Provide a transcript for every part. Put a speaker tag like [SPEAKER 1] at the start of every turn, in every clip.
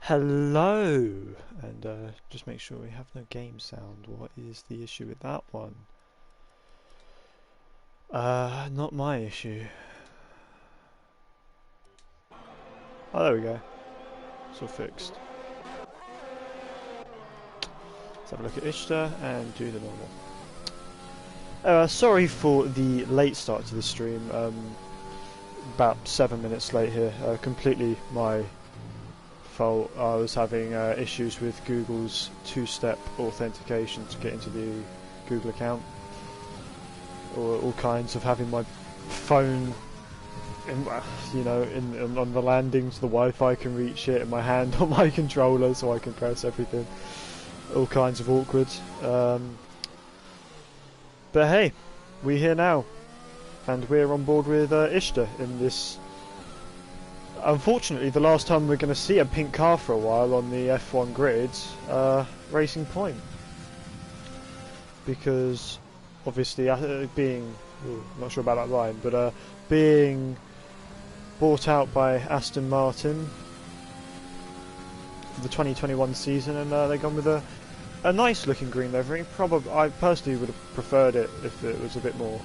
[SPEAKER 1] Hello! And just make sure we have no game sound. What is the issue with that one? Not my issue. Oh, there we go. It's all fixed. Let's have a look at Ishtar and do the normal. Sorry for the late start to the stream. About 7 minutes late here. Completely my fault. I was having issues with Google's two-step authentication to get into the Google account. Or all kinds of having my phone, on the landing so the Wi-Fi can reach it, and my hand on my controller so I can press everything. All kinds of awkward. But hey, we're here now, and we're on board with Ishtar in this. Unfortunately, the last time we're going to see a pink car for a while on the F1 grid, Racing Point, because obviously being, not sure about that line, but being bought out by Aston Martin for the 2021 season, and they've gone with a nice looking green livery. Probably, I personally would have preferred it if it was a bit more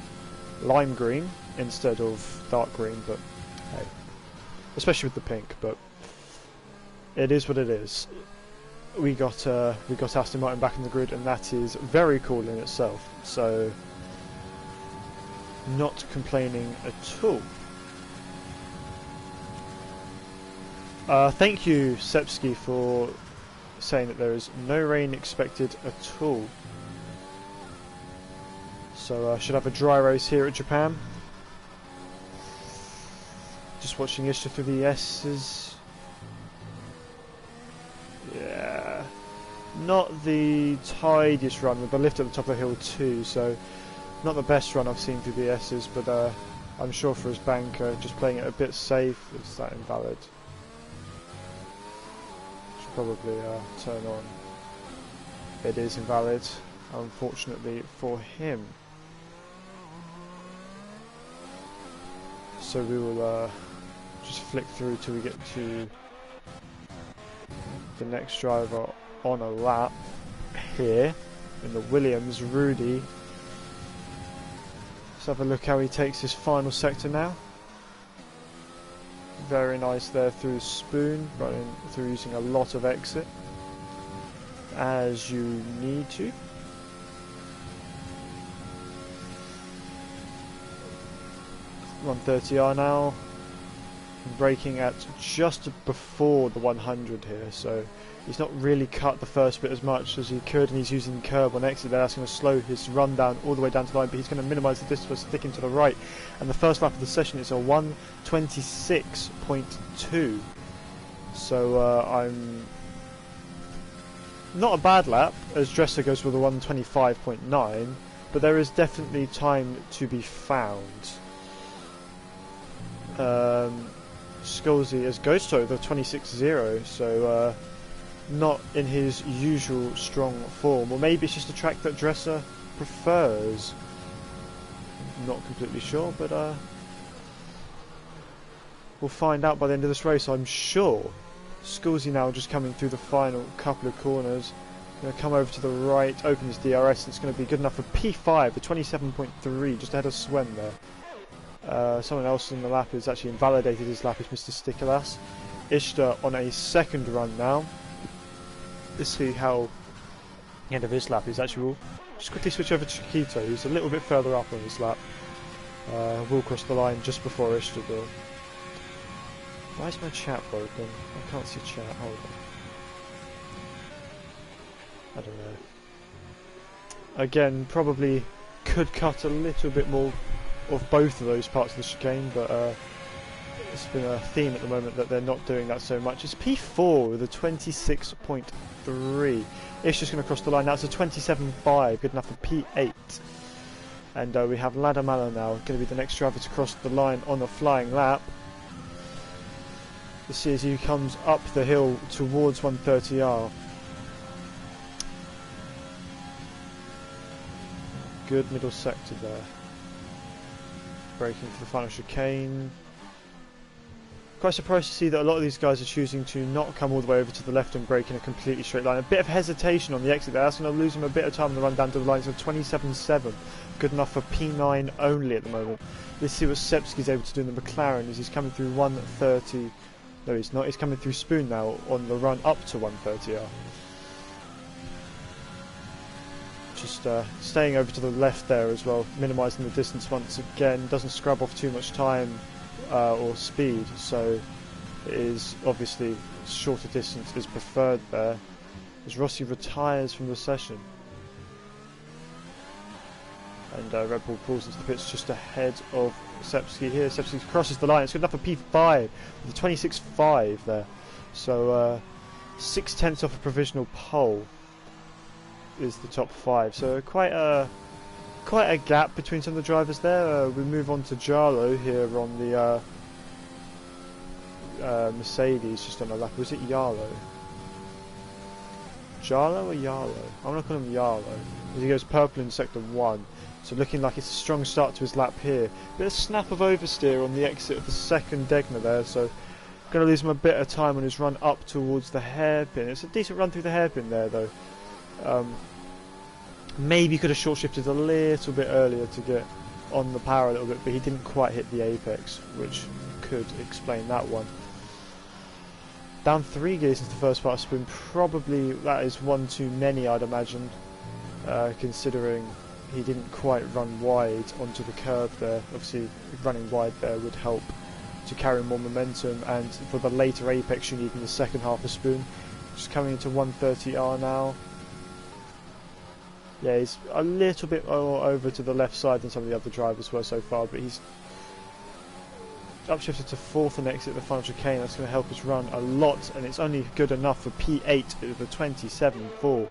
[SPEAKER 1] lime green instead of dark green, but hey, especially with the pink. But it is what it is. We got Aston Martin back in the grid, and that is very cool in itself. So, not complaining at all. Thank you, Sepsky, for saying that there is no rain expected at all. So should have a dry race here at Japan. Just watching Ishtar through the S's. Yeah, not the tidiest run, with the lift at the top of the hill too, so not the best run I've seen through the S's, but I'm sure for his banker, just playing it a bit safe. Is that invalid? Should probably turn on. It is invalid, unfortunately for him. So we will just flick through till we get to the next driver on a lap here in the Williams. Rudy. Let's have a look how he takes his final sector now. Very nice there through Spoon, running through using a lot of exit, as you need to. Run 30R now, braking at just before the 100 here, so he's not really cut the first bit as much as he could, and he's using curb on exit there. That's going to slow his run down all the way down to the line, but he's going to minimise the distance by sticking to the right. And the first lap of the session is a 1:26.2, so I'm not a bad lap, as Dresser goes with a 1:25.9, but there is definitely time to be found. Scolzy as Ghost with a 26.0, so not in his usual strong form, or maybe it's just a track that Dresser prefers. Not completely sure, but we'll find out by the end of this race, I'm sure. Scolzy now just coming through the final couple of corners. Going to come over to the right, open his DRS, and it's going to be good enough for P5, a 27.3, just ahead of Swen there. Someone else in the lap who's actually invalidated his lap is Mr. Stickerlass. Ishtar on a second run now. Let's see how the end of his lap is. Actually, we'll just quickly switch over to Chiquito, who's a little bit further up on his lap. We'll cross the line just before Ishtar will. Why is my chat broken? I can't see chat. Hold on. I don't know. Again, probably could cut a little bit more of both of those parts of the chicane, but it's been a theme at the moment that they're not doing that so much. It's P4 with a 26.3. It's just going to cross the line now. It's a 27.5, good enough for P8. And we have Ladamala now, going to be the next driver to cross the line on a flying lap. Let's see as he comes up the hill towards 130R. Good middle sector there. Braking for the final chicane. Quite surprised to see that a lot of these guys are choosing to not come all the way over to the left and brake in a completely straight line. A bit of hesitation on the exit there. That's going to lose him a bit of time on the run down to the lines of 27.7. Good enough for P9 only at the moment. Let's see what Sepski's able to do in the McLaren as he's coming through 130. No, he's not. He's coming through Spoon now on the run up to 130R. Just staying over to the left there as well, minimising the distance once again. Doesn't scrub off too much time or speed, so it is obviously shorter distance is preferred there as Rossi retires from the session. And Red Bull pulls into the pits just ahead of Sepski here. Sepski crosses the line. It's good enough for P5 with a 26.5 there. So 6/10 off a provisional pole is the top 5. So quite a gap between some of the drivers there. We move on to Jarlo here on the Mercedes, just on a lap. Was it Yarlo? Jarlo or Yarlo? I'm going to call him Yarlo as he goes purple in sector 1. So looking like it's a strong start to his lap here. Bit of snap of oversteer on the exit of the second Degner there, so going to lose him a bit of time on his run up towards the hairpin. It's a decent run through the hairpin there though. Maybe could have short shifted a little bit earlier to get on the power a little bit, but he didn't quite hit the apex, which could explain that one. Down 3 gears into the first part of Spoon. Probably that is one too many, I'd imagine, considering he didn't quite run wide onto the curve there. Obviously running wide there would help to carry more momentum, and for the later apex you need in the second half of Spoon. Just coming into 130R now. Yeah, he's a little bit more over to the left side than some of the other drivers were so far, but he's upshifted to 4th and exit the final chicane. That's going to help us run a lot, and it's only good enough for P8 with a 27.4.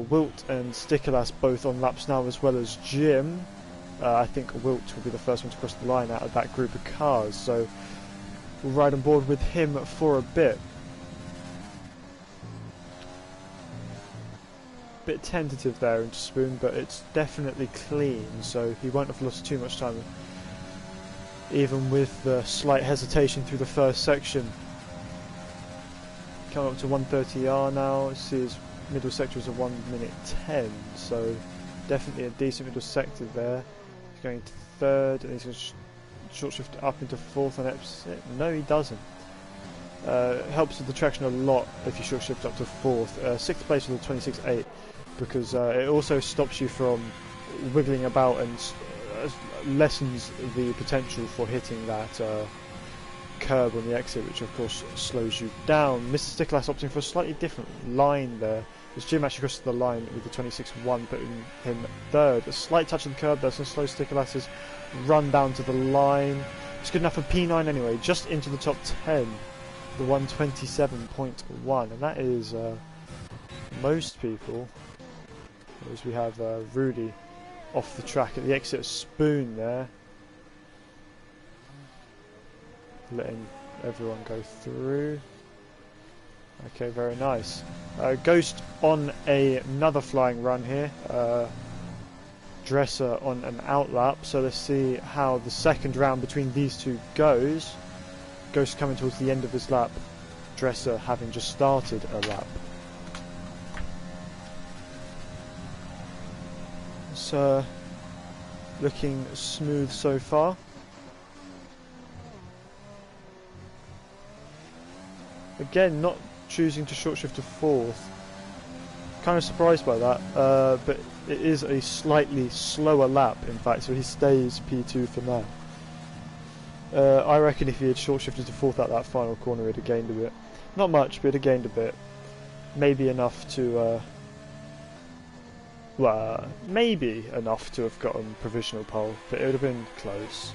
[SPEAKER 1] Wilt and Stickerlass both on laps now, as well as Jim. I think Wilt will be the first one to cross the line out of that group of cars, so we'll ride on board with him for a bit. Bit tentative there into Spoon, but it's definitely clean, so he won't have lost too much time, even with the slight hesitation through the first section. Coming up to 130R now. See his middle sector is a 1:10, so definitely a decent middle sector there. He's going to 3rd, and he's going to short shift up into 4th and exit. No, he doesn't. Helps with the traction a lot if you short shift up to 4th. 6th place with a 26.8, because it also stops you from wiggling about and lessens the potential for hitting that curb on the exit, which of course slows you down. Mr. Sticklass opting for a slightly different line there, as Jim actually crosses the line with the 26.1, putting him 3rd. A slight touch of the curb, that's going to slow Sticklass's run down to the line. It's good enough for P9 anyway, just into the top 10, the 127.1, and that is most people, as we have Rudy off the track at the exit of Spoon there, letting everyone go through. Okay, very nice. Ghost on another flying run here. Dresser on an outlap. So let's see how the second round between these two goes. Ghost coming towards the end of his lap. Dresser having just started a lap. So looking smooth so far. Again, not choosing to short shift to 4th. Kind of surprised by that, but it is a slightly slower lap, in fact, so he stays P2 for now. I reckon if he had short shifted to 4th at that final corner, he'd have gained a bit. Not much, but he'd have gained a bit. Maybe enough to, well, maybe enough to have gotten provisional pole, but it would have been close.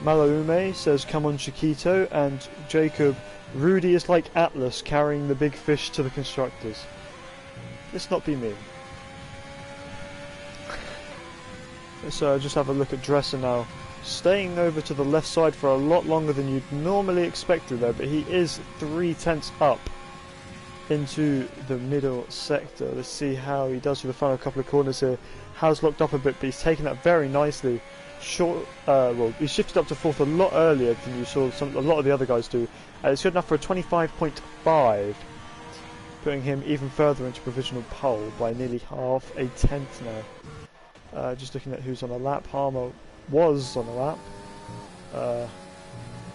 [SPEAKER 1] Malaume says, come on Chiquito, and Jacob, Rudy is like Atlas carrying the big fish to the constructors. Let's not be mean. So just have a look at Dresser now, staying over to the left side for a lot longer than you'd normally expect through there, but he is 3/10 up into the middle sector. Let's see how he does with the final couple of corners here. Has locked up a bit, but he's taken that very nicely. Well, he shifted up to fourth a lot earlier than you saw a lot of the other guys do. It's good enough for a 25.5, putting him even further into provisional pole by nearly half a tenth now. Just looking at who's on a lap. Harmer was on a lap.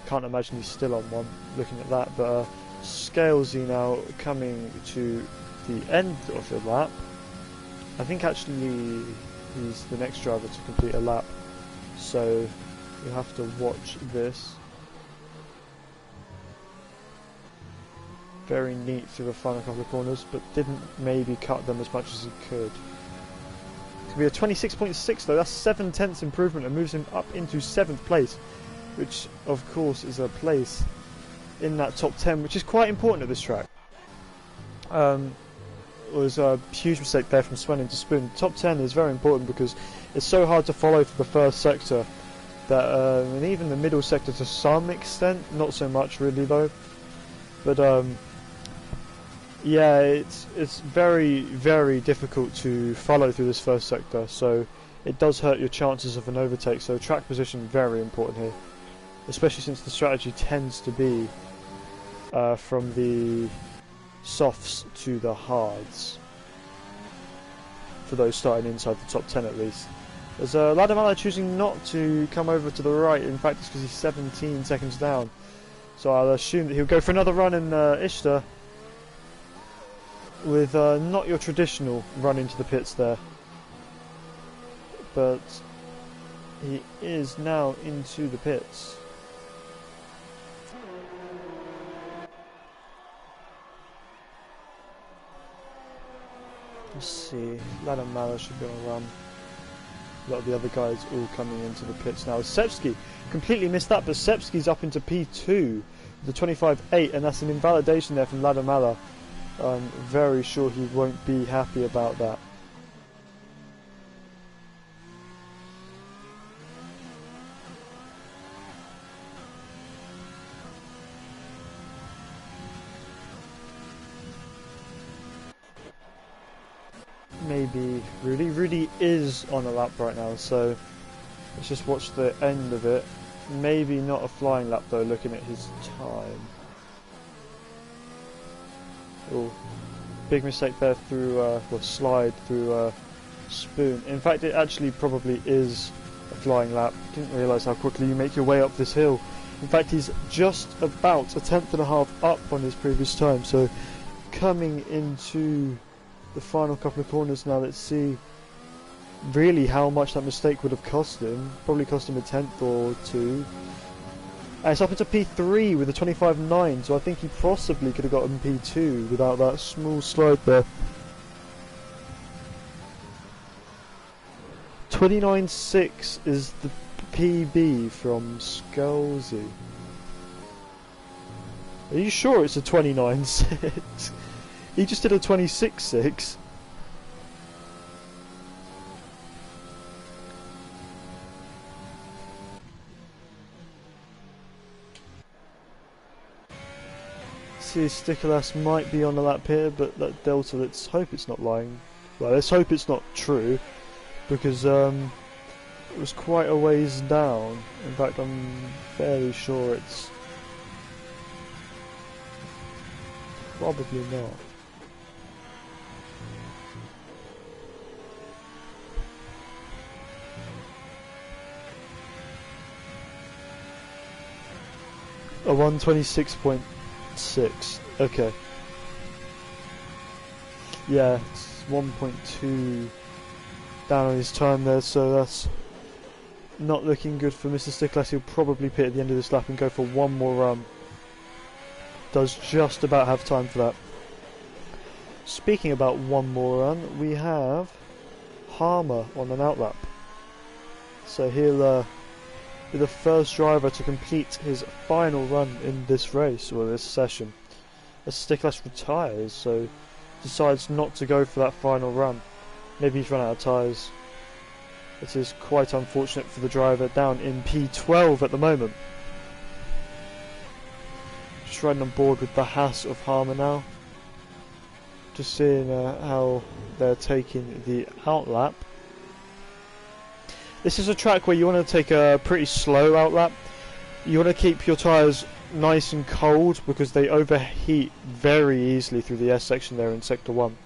[SPEAKER 1] Can't imagine he's still on one, looking at that, but Scalesy now coming to the end of the lap. I think actually he's the next driver to complete a lap, so you'll have to watch this. Very neat through the final couple of corners, but didn't maybe cut them as much as he could. It's going to be a 26.6 though, that's 7/10 improvement and moves him up into 7th place, which of course is a place in that top 10, which is quite important at this track. Was a huge mistake there from Swen into Spoon. Top 10 is very important because it's so hard to follow for the first sector that, and even the middle sector to some extent, not so much really though. But yeah, it's very, very difficult to follow through this first sector, so it does hurt your chances of an overtake. So track position very important here, especially since the strategy tends to be from the softs to the hards, for those starting inside the top 10 at least. There's Ladamala choosing not to come over to the right. In fact, it's because he's 17 seconds down, so I'll assume that he'll go for another run in Ishtar with not your traditional run into the pits there, but he is now into the pits. Let's see, Ladamala should be on a run. A lot of the other guys all coming into the pits now. Sepsky completely missed that, but Sepsky's up into P2 with the 25.8, and that's an invalidation there from Ladamala. I'm very sure he won't be happy about that. Maybe Rudy is on a lap right now, so let's just watch the end of it. Maybe not a flying lap though, looking at his time. Oh, big mistake there through slide through Spoon. In fact, it actually probably is a flying lap. Didn't realise how quickly you make your way up this hill. In fact, he's just about a tenth and a half up on his previous time, so coming into the final couple of corners now. Let's see really how much that mistake would have cost him. Probably cost him a tenth or two. And it's up into P3 with a 25.9, so I think he possibly could have gotten P2 without that small slide there. 29.6 is the PB from Scalesy. Are you sure it's a 29.6? He just did a 26.6. See, Stickerlass might be on the lap here, but that delta, let's hope it's not lying. Well, let's hope it's not true, because it was quite a ways down. In fact, I'm fairly sure it's probably not. A 126.6. Okay. Yeah, it's 1.2 down on his time there, so that's not looking good for Mr. Stickless. He'll probably pit at the end of this lap and go for one more run. Does just about have time for that. Speaking about one more run, we have Harmer on an outlap. So he'll be the first driver to complete his final run in this race, or this session, as Stickless retires, so decides not to go for that final run. Maybe he's run out of tyres. It is quite unfortunate for the driver, down in P12 at the moment. Just riding on board with the Haas of Harmer now. Just seeing how they're taking the outlap. This is a track where you want to take a pretty slow outlap. You want to keep your tyres nice and cold because they overheat very easily through the S section there in sector 1.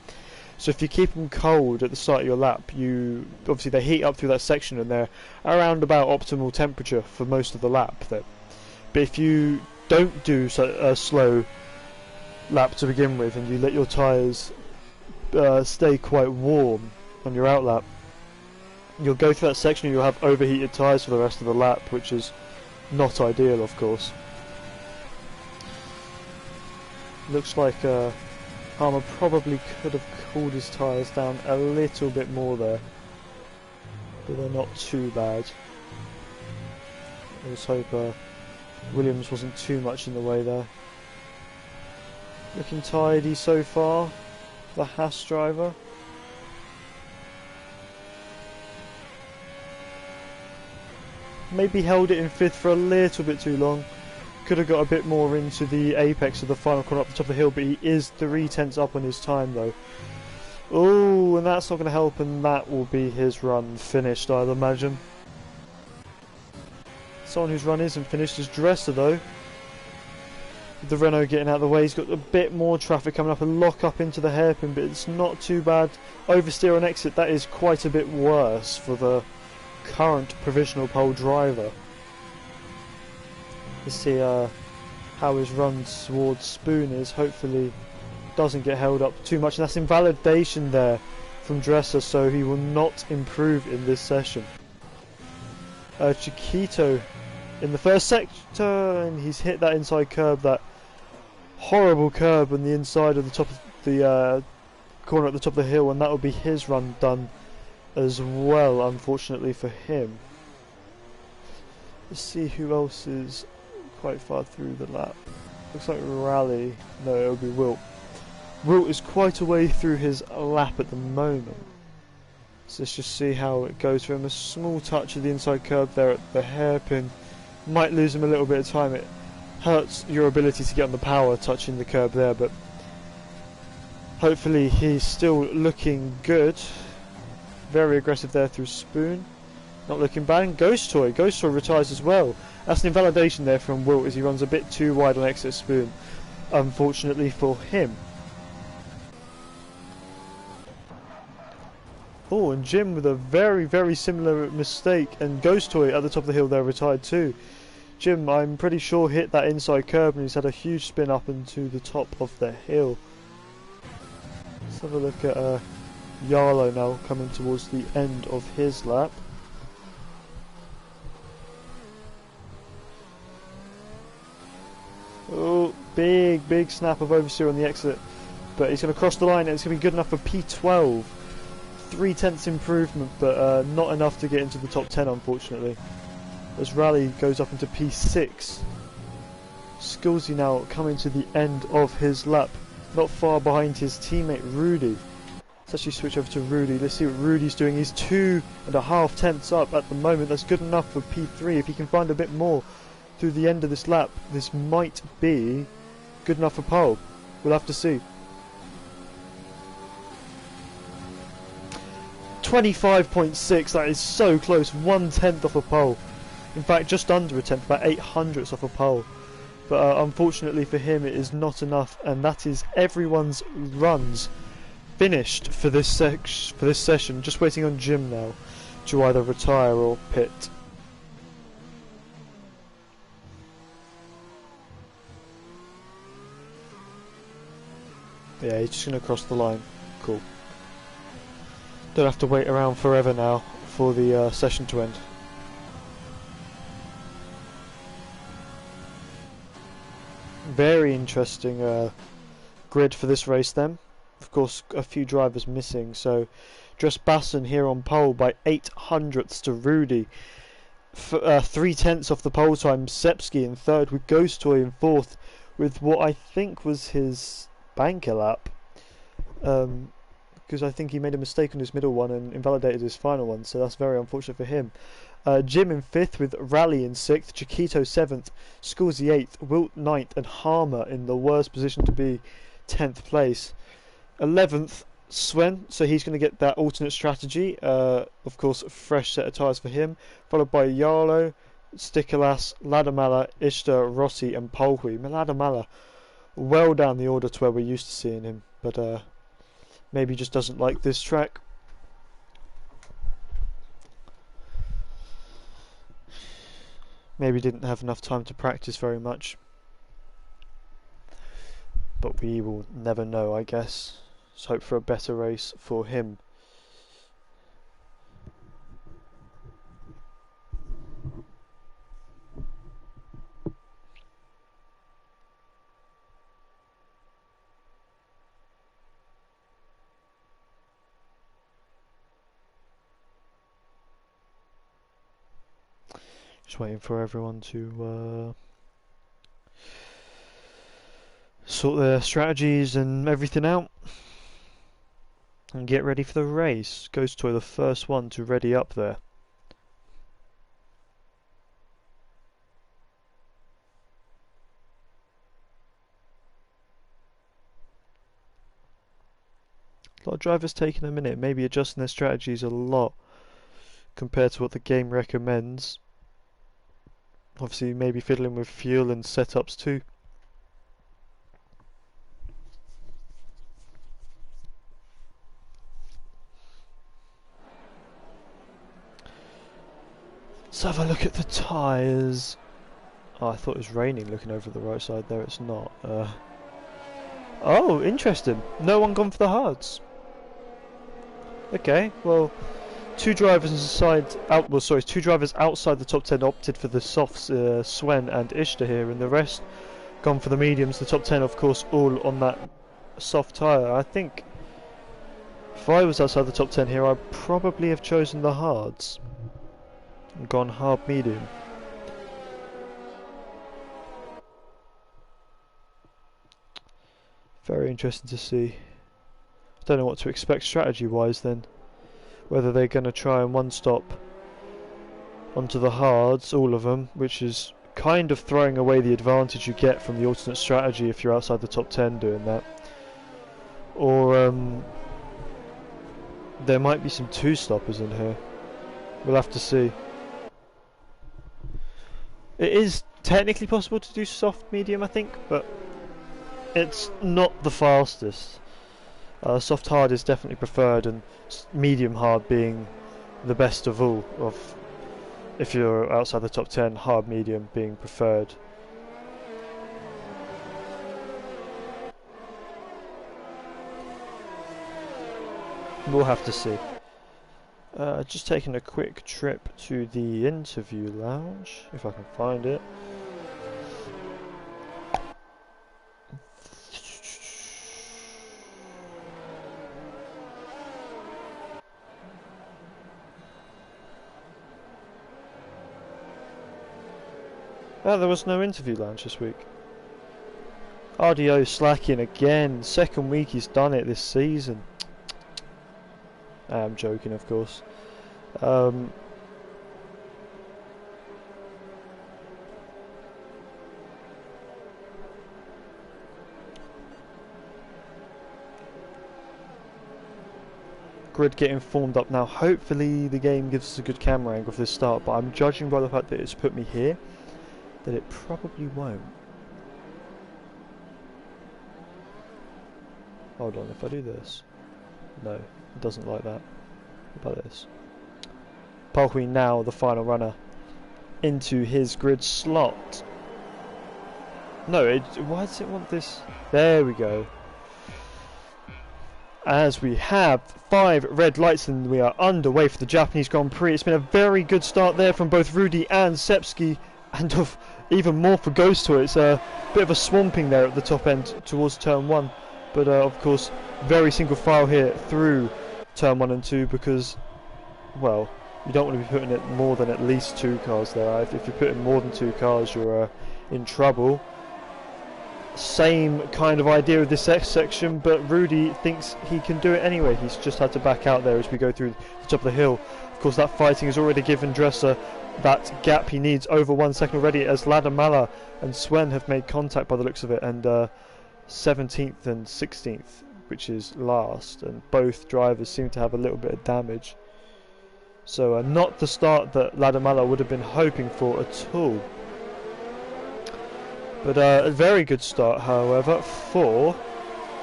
[SPEAKER 1] So if you keep them cold at the start of your lap, obviously they heat up through that section and they're around about optimal temperature for most of the lap there. But if you don't do a slow lap to begin with and you let your tyres stay quite warm on your outlap, you'll go through that section and you'll have overheated tyres for the rest of the lap, which is not ideal, of course. Looks like Harmer probably could have cooled his tyres down a little bit more there, but they're not too bad. Let's hope Williams wasn't too much in the way there. Looking tidy so far, the Haas driver. Maybe held it in 5th for a little bit too long. Could have got a bit more into the apex of the final corner up the top of the hill, but he is 3/10 up on his time though. Oh, and that's not going to help, and that will be his run finished, I'd imagine. Someone whose run isn't finished is Dresser though. With the Renault getting out of the way, he's got a bit more traffic coming up and lock up into the hairpin, but it's not too bad. Oversteer on exit, that is quite a bit worse for the current provisional pole driver. Let's see how his run towards Spoon is. Hopefully doesn't get held up too much, and that's invalidation there from Dresser, so he will not improve in this session. Chiquito in the first sector, and he's hit that inside curb, that horrible curb on the inside of the top of the corner at the top of the hill, and that will be his run done as well, unfortunately for him. Let's see who else is quite far through the lap. Looks like Rally. No, it'll be Wilt. Wilt is quite a way through his lap at the moment. So let's just see how it goes for him. A small touch of the inside curb there at the hairpin might lose him a little bit of time. It hurts your ability to get on the power touching the curb there, but hopefully he's still looking good. Very aggressive there through Spoon. Not looking bad. And Ghost Toy retires as well. That's an invalidation there from Wilt as he runs a bit too wide on exit Spoon, unfortunately for him. Oh, and Jim with a very, very similar mistake, and Ghost Toy at the top of the hill there retired too. Jim, I'm pretty sure, hit that inside curb and he's had a huge spin up into the top of the hill. Let's have a look at Yarlo now coming towards the end of his lap. Oh, big snap of oversteer on the exit, but he's going to cross the line and it's going to be good enough for P12. 3/10 improvement, but not enough to get into the top 10 unfortunately, as Rally goes up into P6. Sculsey now coming to the end of his lap, not far behind his teammate Rudy. Let's actually switch over to Rudy. Let's see what Rudy's doing. He's 2.5 tenths up at the moment. That's good enough for P3. If he can find a bit more through the end of this lap, this might be good enough for pole. We'll have to see. 25.6, that is so close. 1/10 off a pole. In fact, just under a tenth, about 800ths off a pole. But unfortunately for him, it is not enough, and that is everyone's runs finished for this session. Just waiting on Jim now to either retire or pit. Yeah, he's just going to cross the line. Cool. Don't have to wait around forever now for the session to end. Very interesting grid for this race then. Of course, a few drivers missing, so Dress Basson here on pole by 800ths to Rudy. 3/10 off the pole time. Sepsky in third, with Ghost Toy in fourth, with what I think was his banker lap. Because I think he made a mistake on his middle one and invalidated his final one, so that's very unfortunate for him. Jim in 5th, with Rally in 6th, Chiquito 7th, Sculsey 8th, Wilt 9th, and Harmer in the worst position to be 10th place. 11th, Sven, so he's going to get that alternate strategy. Of course, a fresh set of tyres for him, followed by Jarlo, Stikalas, Ladamala, Ishtar, Rossi, and Polhui. Ladamala, well down the order to where we're used to seeing him, but maybe he just doesn't like this track. Maybe didn't have enough time to practice very much. But we will never know, I guess. Let's hope for a better race for him. Just waiting for everyone to sort their strategies and everything out and get ready for the race. Ghost Toy, the first one to ready up there. A lot of drivers taking a minute, maybe adjusting their strategies a lot compared to what the game recommends. Obviously maybe fiddling with fuel and setups too. Let's have a look at the tyres. Oh, I thought it was raining looking over the right side there, it's not. Oh, interesting. No one gone for the hards. Okay, well, two drivers outside the top 10 opted for the softs, Sven and Ishtar here, and the rest gone for the mediums. The top 10, of course, all on that soft tyre. I think if I was outside the top 10 here, I'd probably have chosen the hards and gone hard medium. Very interesting to see. I don't know what to expect strategy wise then. Whether they're going to try and one stop onto the hards, all of them, which is kind of throwing away the advantage you get from the alternate strategy if you're outside the top 10 doing that. Or there might be some two stoppers in here. We'll have to see. It is technically possible to do soft medium, I think, but it's not the fastest. Soft hard is definitely preferred, and medium hard being the best of all. Of if you're outside the top 10, hard medium being preferred. We'll have to see. Just taking a quick trip to the interview lounge, if I can find it. Oh, there was no interview lounge this week. RDO slacking again. Second week he's done it this season. I'm joking, of course. Grid getting formed up now. Hopefully the game gives us a good camera angle for this start, but I'm judging by the fact that it's put me here that it probably won't. Hold on, if I do this. No, it doesn't like that. What about this? Polhui now the final runner into his grid slot. No, why does it want this? There we go. As we have 5 red lights and we are underway for the Japanese Grand Prix. It's been a very good start there from both Rudy and Sepsky, and even more for Ghost Toy. It's a bit of a swamping there at the top end towards turn 1, but of course very single file here through turn 1 and 2, because, well, you don't want to be putting it more than at least 2 cars there. If you're putting more than 2 cars, you're in trouble. Same kind of idea with this X section, but Rudy thinks he can do it anyway. He's just had to back out there as we go through the top of the hill. Of course, that fighting has already given Dresser that gap he needs, over 1 second already, as Ladamala and Sven have made contact by the looks of it, and 17th and 16th which is last, and both drivers seem to have a little bit of damage. So not the start that Ladamala would have been hoping for at all. But a very good start, however, for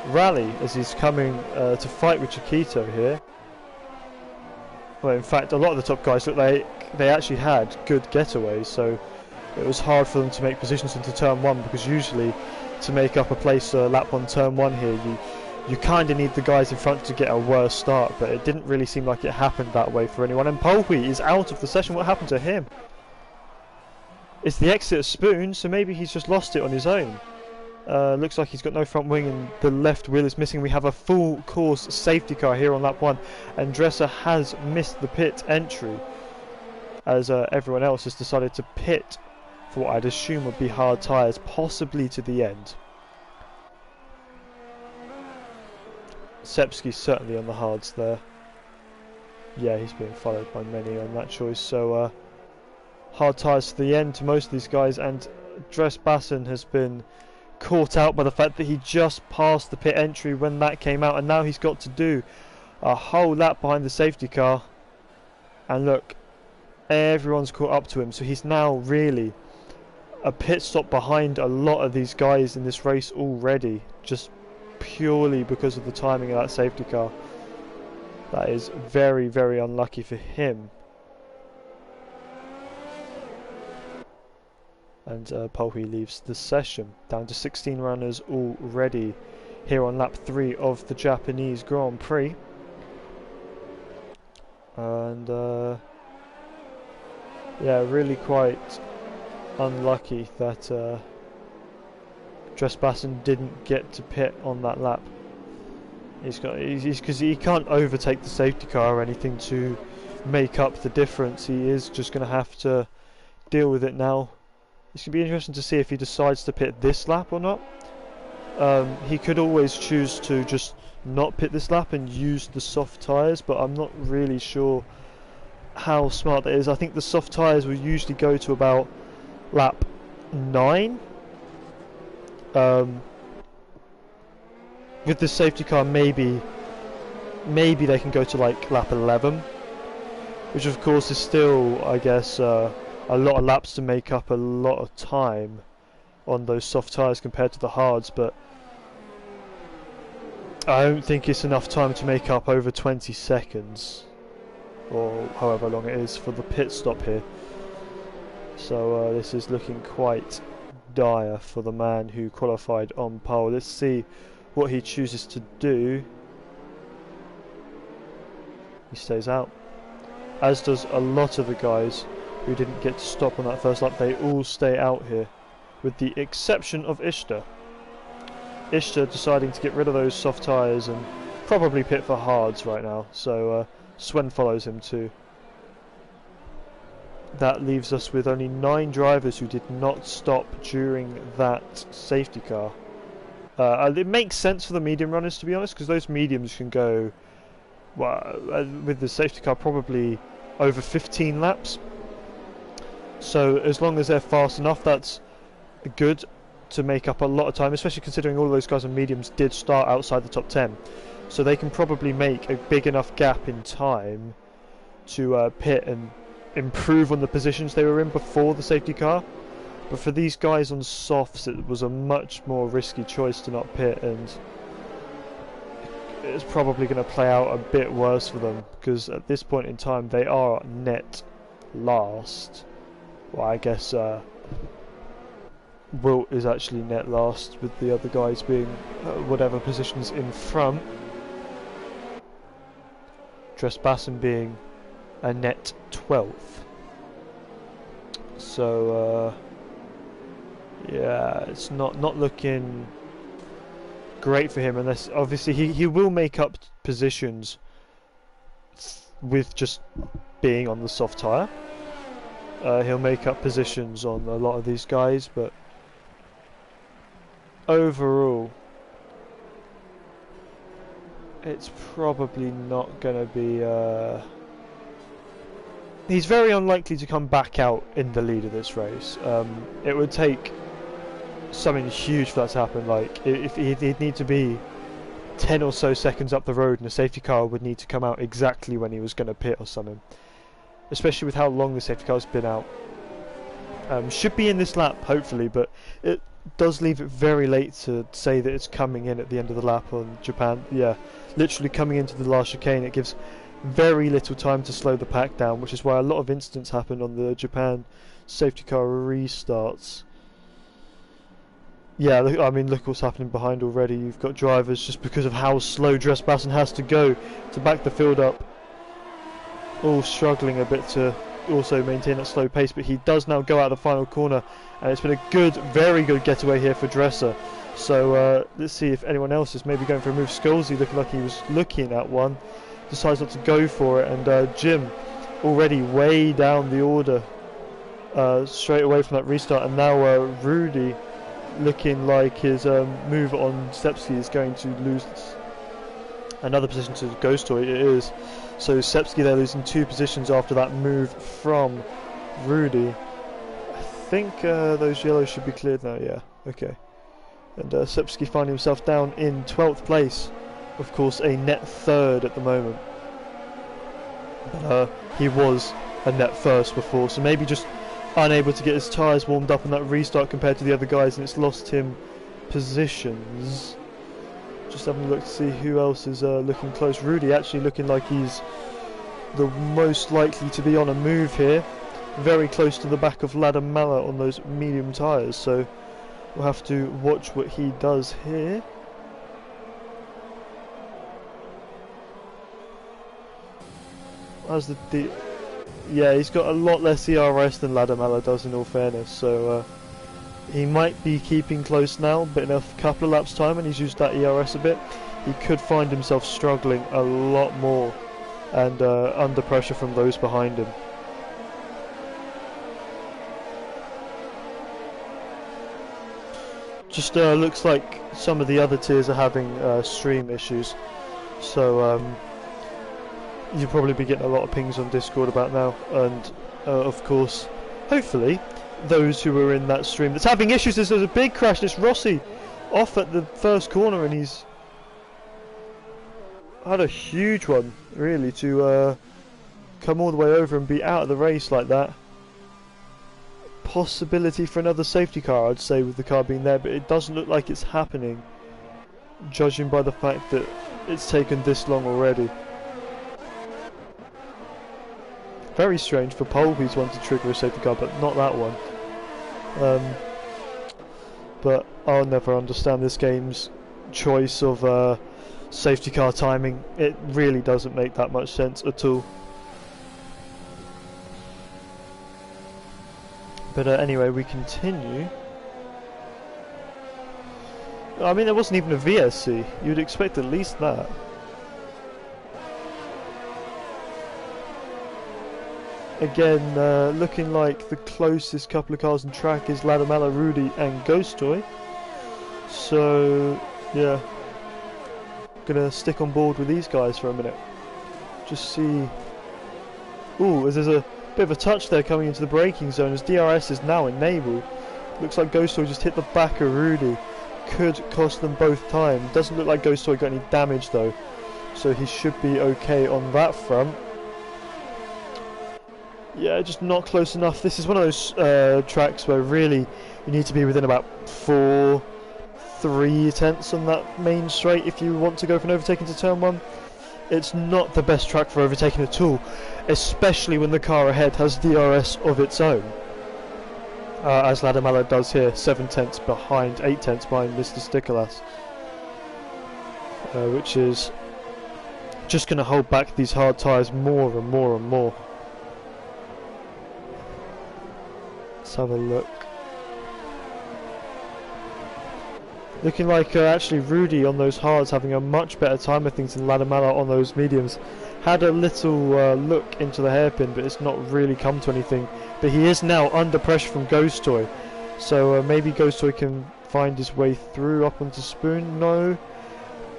[SPEAKER 1] Rally, as he's coming to fight with Chiquito here. Well, in fact, a lot of the top guys look like they actually had good getaways, so it was hard for them to make positions into turn 1, because usually to make up a place lap on turn 1 here, you kind of need the guys in front to get a worse start, but it didn't really seem like it happened that way for anyone. And Polwy is out of the session. What happened to him? It's the exit of Spoon, so maybe he's just lost it on his own. Looks like he's got no front wing and the left wheel is missing. We have a full course safety car here on lap 1, and Dresser has missed the pit entry, as everyone else has decided to pit for what I'd assume would be hard tyres, possibly to the end. Sepsky's certainly on the hards there. Yeah, he's being followed by many on that choice, so hard tyres to the end to most of these guys, and Dresbassen has been caught out by the fact that he just passed the pit entry when that came out, and now he's got to do a whole lap behind the safety car. And look, everyone's caught up to him, so he's now really a pit stop behind a lot of these guys in this race already, just purely because of the timing of that safety car. That is very, very unlucky for him. And Polwy leaves the session. Down to 16 runners already here on lap 3 of the Japanese Grand Prix. And yeah, really quite unlucky that Dresbassen didn't get to pit on that lap. Because he can't overtake the safety car or anything to make up the difference. He is just going to have to deal with it now. It's going to be interesting to see if he decides to pit this lap or not. He could always choose to just not pit this lap and use the soft tyres, but I'm not really sure how smart that is. I think the soft tyres will usually go to about lap 9. With the safety car, maybe they can go to like lap 11, which of course is still, I guess, a lot of laps to make up a lot of time on those soft tyres compared to the hards, but I don't think it's enough time to make up over 20 seconds, or however long it is, for the pit stop here. So this is looking quite dire for the man who qualified on pole. Let's see what he chooses to do. He stays out, as does a lot of the guys who didn't get to stop on that first lap. They all stay out here, with the exception of Ishtar. Ishtar deciding to get rid of those soft tyres and probably pit for hards right now, so Swen follows him too. That leaves us with only 9 drivers who did not stop during that safety car. It makes sense for the medium runners, to be honest, because those mediums can go, well, with the safety car, probably over 15 laps. So as long as they're fast enough, that's good to make up a lot of time, especially considering all of those guys on mediums did start outside the top 10. So they can probably make a big enough gap in time to pit and improve on the positions they were in before the safety car. But for these guys on softs, it was a much more risky choice to not pit, and it's probably going to play out a bit worse for them, because at this point in time they are net last. Well, I guess Wilt is actually net last, with the other guys being whatever positions in front. Dresbassen being a net 12th. So yeah, it's not looking great for him, unless obviously he will make up positions with just being on the soft tyre. He'll make up positions on a lot of these guys, but overall it's probably not going to be he's very unlikely to come back out in the lead of this race. It would take something huge for that to happen. Like, if he'd need to be 10 or so seconds up the road, and a safety car would need to come out exactly when he was going to pit or something. Especially with how long the safety car's been out. Should be in this lap, hopefully, but it does leave it very late to say that it's coming in at the end of the lap on Japan. Yeah, literally coming into the last chicane. It gives very little time to slow the pack down, which is why a lot of incidents happen on the Japan safety car restarts. Yeah, look, I mean, look what's happening behind already. You've got drivers, just because of how slow Dressbassen has to go to back the field up, all struggling a bit to also maintain that slow pace, but he does now go out of the final corner, and it's been a good, very good getaway here for Dresser. So let's see if anyone else is maybe going for a move. Scholesy looking like he was looking at one, decides not to go for it, and Jim already way down the order straight away from that restart, and now Rudy looking like his move on Stepsky is going to lose another position to Ghost Toy. It is. So Sepsky there losing 2 positions after that move from Rudy. I think those yellows should be cleared now, yeah, okay. And Sepsky finding himself down in 12th place. Of course, a net 3rd at the moment. But he was a net 1st before, so maybe just unable to get his tyres warmed up on that restart compared to the other guys, and it's lost him positions. Just having a look to see who else is looking close. Rudy actually looking like he's the most likely to be on a move here. Very close to the back of Ladamala on those medium tyres, so we'll have to watch what he does here. As yeah, he's got a lot less ERS than Ladamala does, in all fairness, so he might be keeping close now, but in a couple of laps time, and he's used that ERS a bit, he could find himself struggling a lot more and under pressure from those behind him. Just looks like some of the other tiers are having stream issues, so you'll probably be getting a lot of pings on Discord about now, and of course, hopefully, those who were in that stream that's having issues. There's a big crash. It's Rossi off at the first corner, and he's had a huge one, really, to come all the way over and be out of the race like that. Possibility for another safety car, I'd say, with the car being there, but it doesn't look like it's happening, judging by the fact that it's taken this long already. Very strange for Polby's one to trigger a safety car, but not that one. But I'll never understand this game's choice of safety car timing. It really doesn't make that much sense at all. But anyway, we continue. I mean, there wasn't even a VSC. You'd expect at least that. Again, looking like the closest couple of cars on track is Ladamala, Rudy and Ghost Toy. So, yeah. Gonna stick on board with these guys for a minute. Just see... Ooh, there's a bit of a touch there coming into the braking zone as DRS is now enabled. Looks like Ghost Toy just hit the back of Rudy. Could cost them both time. Doesn't look like Ghost Toy got any damage though. So he should be okay on that front. Yeah, just not close enough. This is one of those tracks where really you need to be within about 3 tenths on that main straight if you want to go for an overtaking to turn 1. It's not the best track for overtaking at all, especially when the car ahead has DRS of its own. As Ladamala does here, 7 tenths behind, 8 tenths behind Mr. Stikolas. Which is just going to hold back these hard tyres more and more and more. Let's have a look. Looking like actually Rudy on those hards having a much better time, I think, than Ladamala on those mediums. Had a little look into the hairpin, but it's not really come to anything. But he is now under pressure from Ghost Toy. So maybe Ghost Toy can find his way through up onto Spoon. No.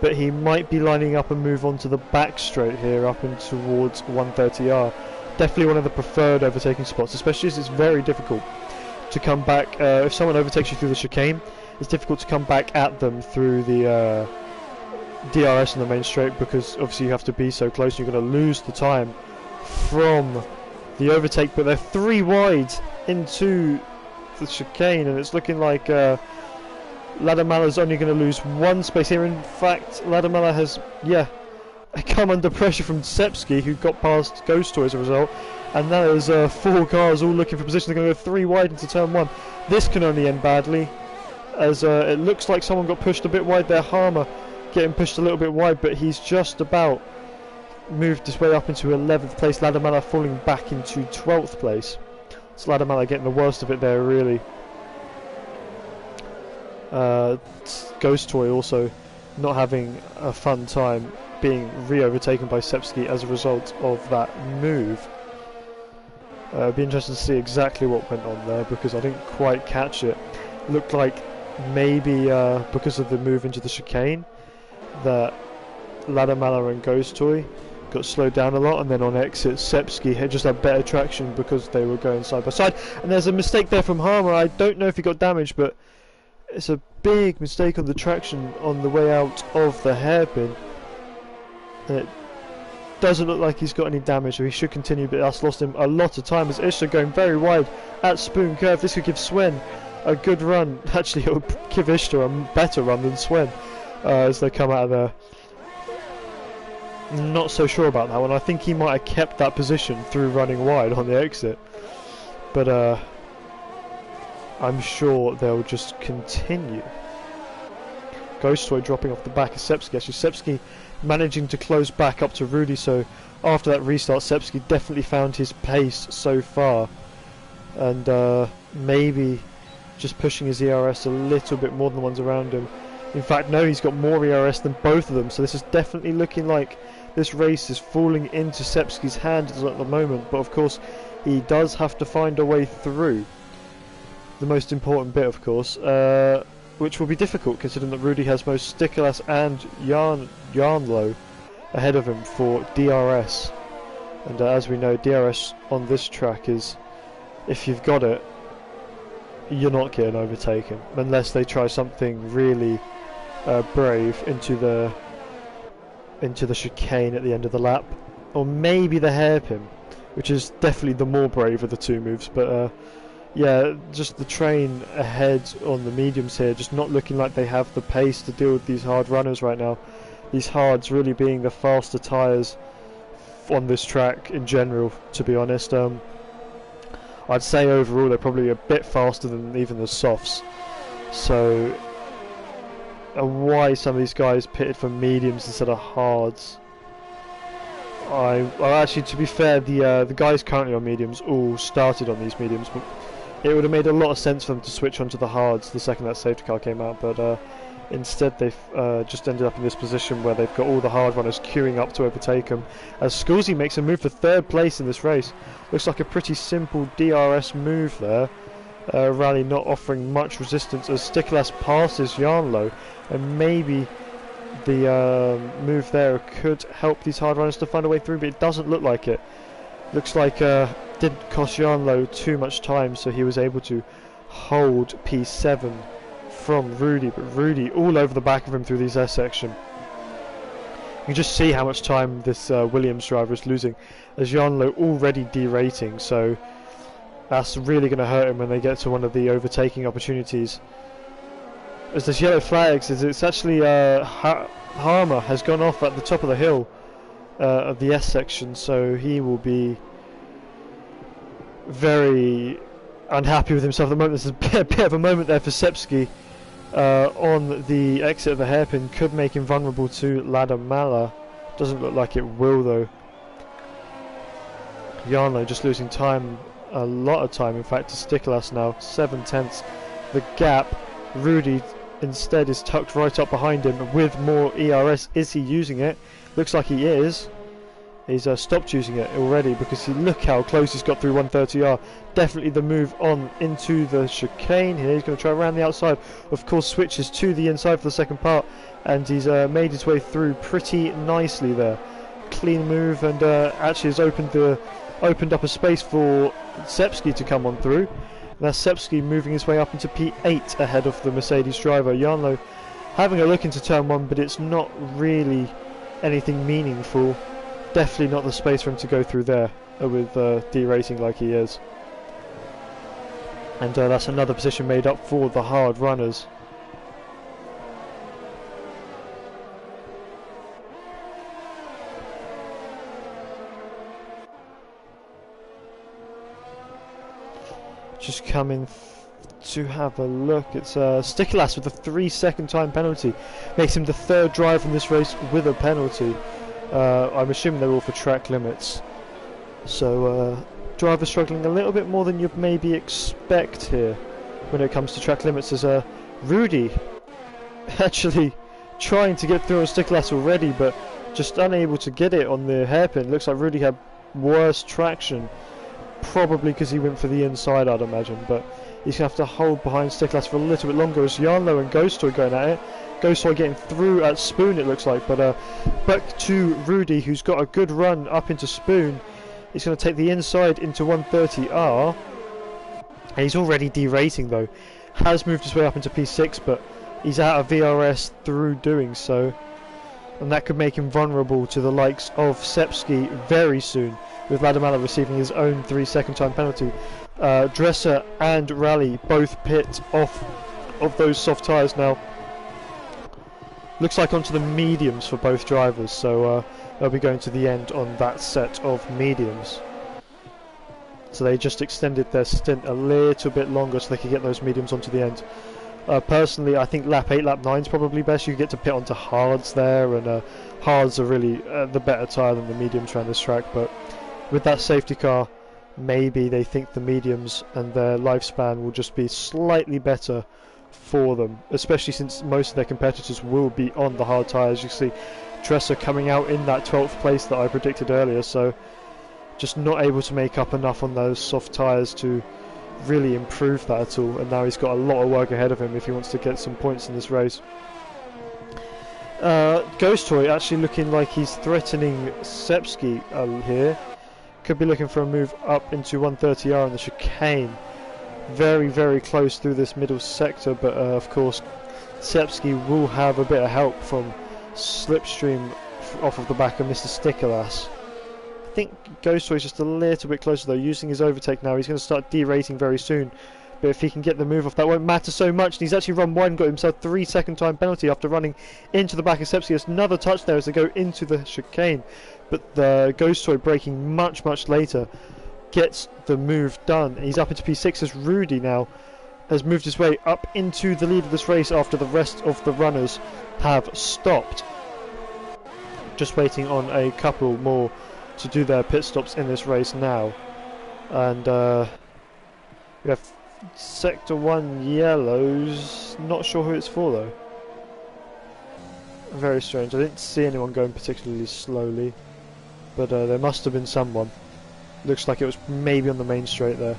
[SPEAKER 1] But he might be lining up and move on to the back straight here up and towards 130R. Definitely one of the preferred overtaking spots, especially as it's very difficult to come back. If someone overtakes you through the chicane, it's difficult to come back at them through the DRS in the main straight, because obviously you have to be so close, you're going to lose the time from the overtake. But they're 3 wide into the chicane, and it's looking like Ladamala's only going to lose 1 space here. In fact, Ladamala has, come under pressure from Sepsky, who got past Ghost Toy as a result, and now there's 4 cars all looking for position. They're going to go 3 wide into turn 1. This can only end badly, as it looks like someone got pushed a bit wide there. Harmer getting pushed a little bit wide, but he's just about moved his way up into 11th place. Ladamala falling back into 12th place. So Ladamala getting the worst of it there, really. Ghost Toy also not having a fun time, being re-overtaken by Sepsky as a result of that move. It'd be interesting to see exactly what went on there, because I didn't quite catch it. Looked like maybe because of the move into the chicane that Ladamala and Ghost Toy got slowed down a lot, and then on exit Sepsky had just had better traction because they were going side by side. And there's a mistake there from Harmer. I don't know if he got damaged, but it's a big mistake on the traction on the way out of the hairpin. And it doesn't look like he's got any damage, so he should continue, but that's lost him a lot of time as Ishtar going very wide at Spoon Curve. This could give Swen a good run. Actually, it would give Ishtar a better run than Swen as they come out of there. Not so sure about that one. I think he might have kept that position through running wide on the exit, but I'm sure they'll just continue. Ghost Toy dropping off the back of Sepsky. Actually, Sepsky managing to close back up to Rudy, so after that restart Sepsky definitely found his pace so far, and maybe just pushing his ERS a little bit more than the ones around him. In fact, no, he's got more ERS than both of them, so this is definitely looking like this race is falling into Sepsky's hands at the moment. But of course he does have to find a way through the most important bit, of course, which will be difficult considering that Rudy has both Stickerlass and Yarnlow ahead of him for DRS, and as we know, DRS on this track is, if you've got it, you're not getting overtaken unless they try something really brave into the chicane at the end of the lap, or maybe the hairpin, which is definitely the more brave of the 2 moves. But yeah, just the train ahead on the mediums here just not looking like they have the pace to deal with these hard runners right now. These hards really being the faster tyres on this track in general, to be honest. I'd say overall they're probably a bit faster than even the softs, so why some of these guys pitted for mediums instead of hards. Actually, to be fair, the guys currently on mediums all started on these mediums, but it would have made a lot of sense for them to switch onto the hards the second that safety car came out, but instead they've just ended up in this position where they've got all the hard runners queuing up to overtake them, as Scusi makes a move for 3rd place in this race. Looks like a pretty simple DRS move there. Rally not offering much resistance as Stickerlass passes Yarnlow, and maybe the move there could help these hard runners to find a way through, but it doesn't look like it. Looks like didn't cost Yarnlow too much time, so he was able to hold P7 from Rudy, but Rudy all over the back of him through this S section. You can just see how much time this Williams driver is losing, as Yarnlow already derating, so that's really going to hurt him when they get to one of the overtaking opportunities. As there's yellow flags, it's actually Harmer has gone off at the top of the hill of the S section, so he will be very unhappy with himself at the moment. There's a bit of a moment there for Sepsky on the exit of the hairpin, could make him vulnerable to Ladamala. Doesn't look like it will though. Yarnlow just losing time, a lot of time in fact, to Stickerlass now, 7/10 the gap. Rudy instead is tucked right up behind him with more ERS. Is he using it? Looks like he is. He's stopped using it already, because look how close he's got through 130R. Definitely the move on into the chicane here. He's going to try around the outside. Of course, switches to the inside for the second part, and he's made his way through pretty nicely there. Clean move, and actually has opened up a space for Sepsky to come on through. Now Sepsky moving his way up into P8 ahead of the Mercedes driver. Yarnlow having a look into turn 1, but it's not really anything meaningful. Definitely not the space for him to go through there with derating like he is. And that's another position made up for the hard runners. Just coming to have a look. It's Sticklas with a 3-second time penalty. Makes him the third driver in this race with a penalty. I'm assuming they're all for track limits. So driver struggling a little bit more than you'd maybe expect here when it comes to track limits. As Rudy actually trying to get through on Sticklas already, but just unable to get it on the hairpin. Looks like Rudy had worse traction. Probably because he went for the inside, I'd imagine, but he's going to have to hold behind Sticklas for a little bit longer as Jarno and Ghostoy going at it. Ghostoy getting through at Spoon, it looks like, but back to Rudy, who's got a good run up into Spoon. He's going to take the inside into 130R, and he's already derating though. Has moved his way up into P6, but he's out of VRS through doing so, and that could make him vulnerable to the likes of Sepsky very soon, with Ladamala receiving his own 3-second time penalty. Dresser and Rally both pit off of those soft tyres now. Looks like onto the mediums for both drivers, so they'll be going to the end on that set of mediums. So they just extended their stint a little bit longer so they could get those mediums onto the end. Personally, I think lap 8, lap 9 is probably best. You get to pit onto hards there, and hards are really the better tyre than the mediums around this track, but with that safety car, maybe they think the mediums and their lifespan will just be slightly better for them, especially since most of their competitors will be on the hard tyres. You see Dresser coming out in that 12th place that I predicted earlier, so just not able to make up enough on those soft tyres to really improve that at all, and now he's got a lot of work ahead of him if he wants to get some points in this race. Ghostoy actually looking like he's threatening Sepsky here. Could be looking for a move up into 130R in the chicane. Very, very close through this middle sector, but of course Sepsky will have a bit of help from Slipstream off of the back of Mr. Sticklas. I think Ghostoy is just a little bit closer though, using his overtake now. He's going to start derating very soon, but if he can get the move off, that won't matter so much. And he's actually run wide and got himself 3-second time penalty after running into the back of Sepsky. There's another touch there as they go into the chicane, but the Ghostoy braking much later gets the move done. He's up into P6 as Rudy now has moved his way up into the lead of this race after the rest of the runners have stopped. Just waiting on a couple more to do their pit stops in this race now. And we have Sector 1 yellows. Not sure who it's for though. Very strange. I didn't see anyone going particularly slowly, but there must have been someone. Looks like it was maybe on the main straight there.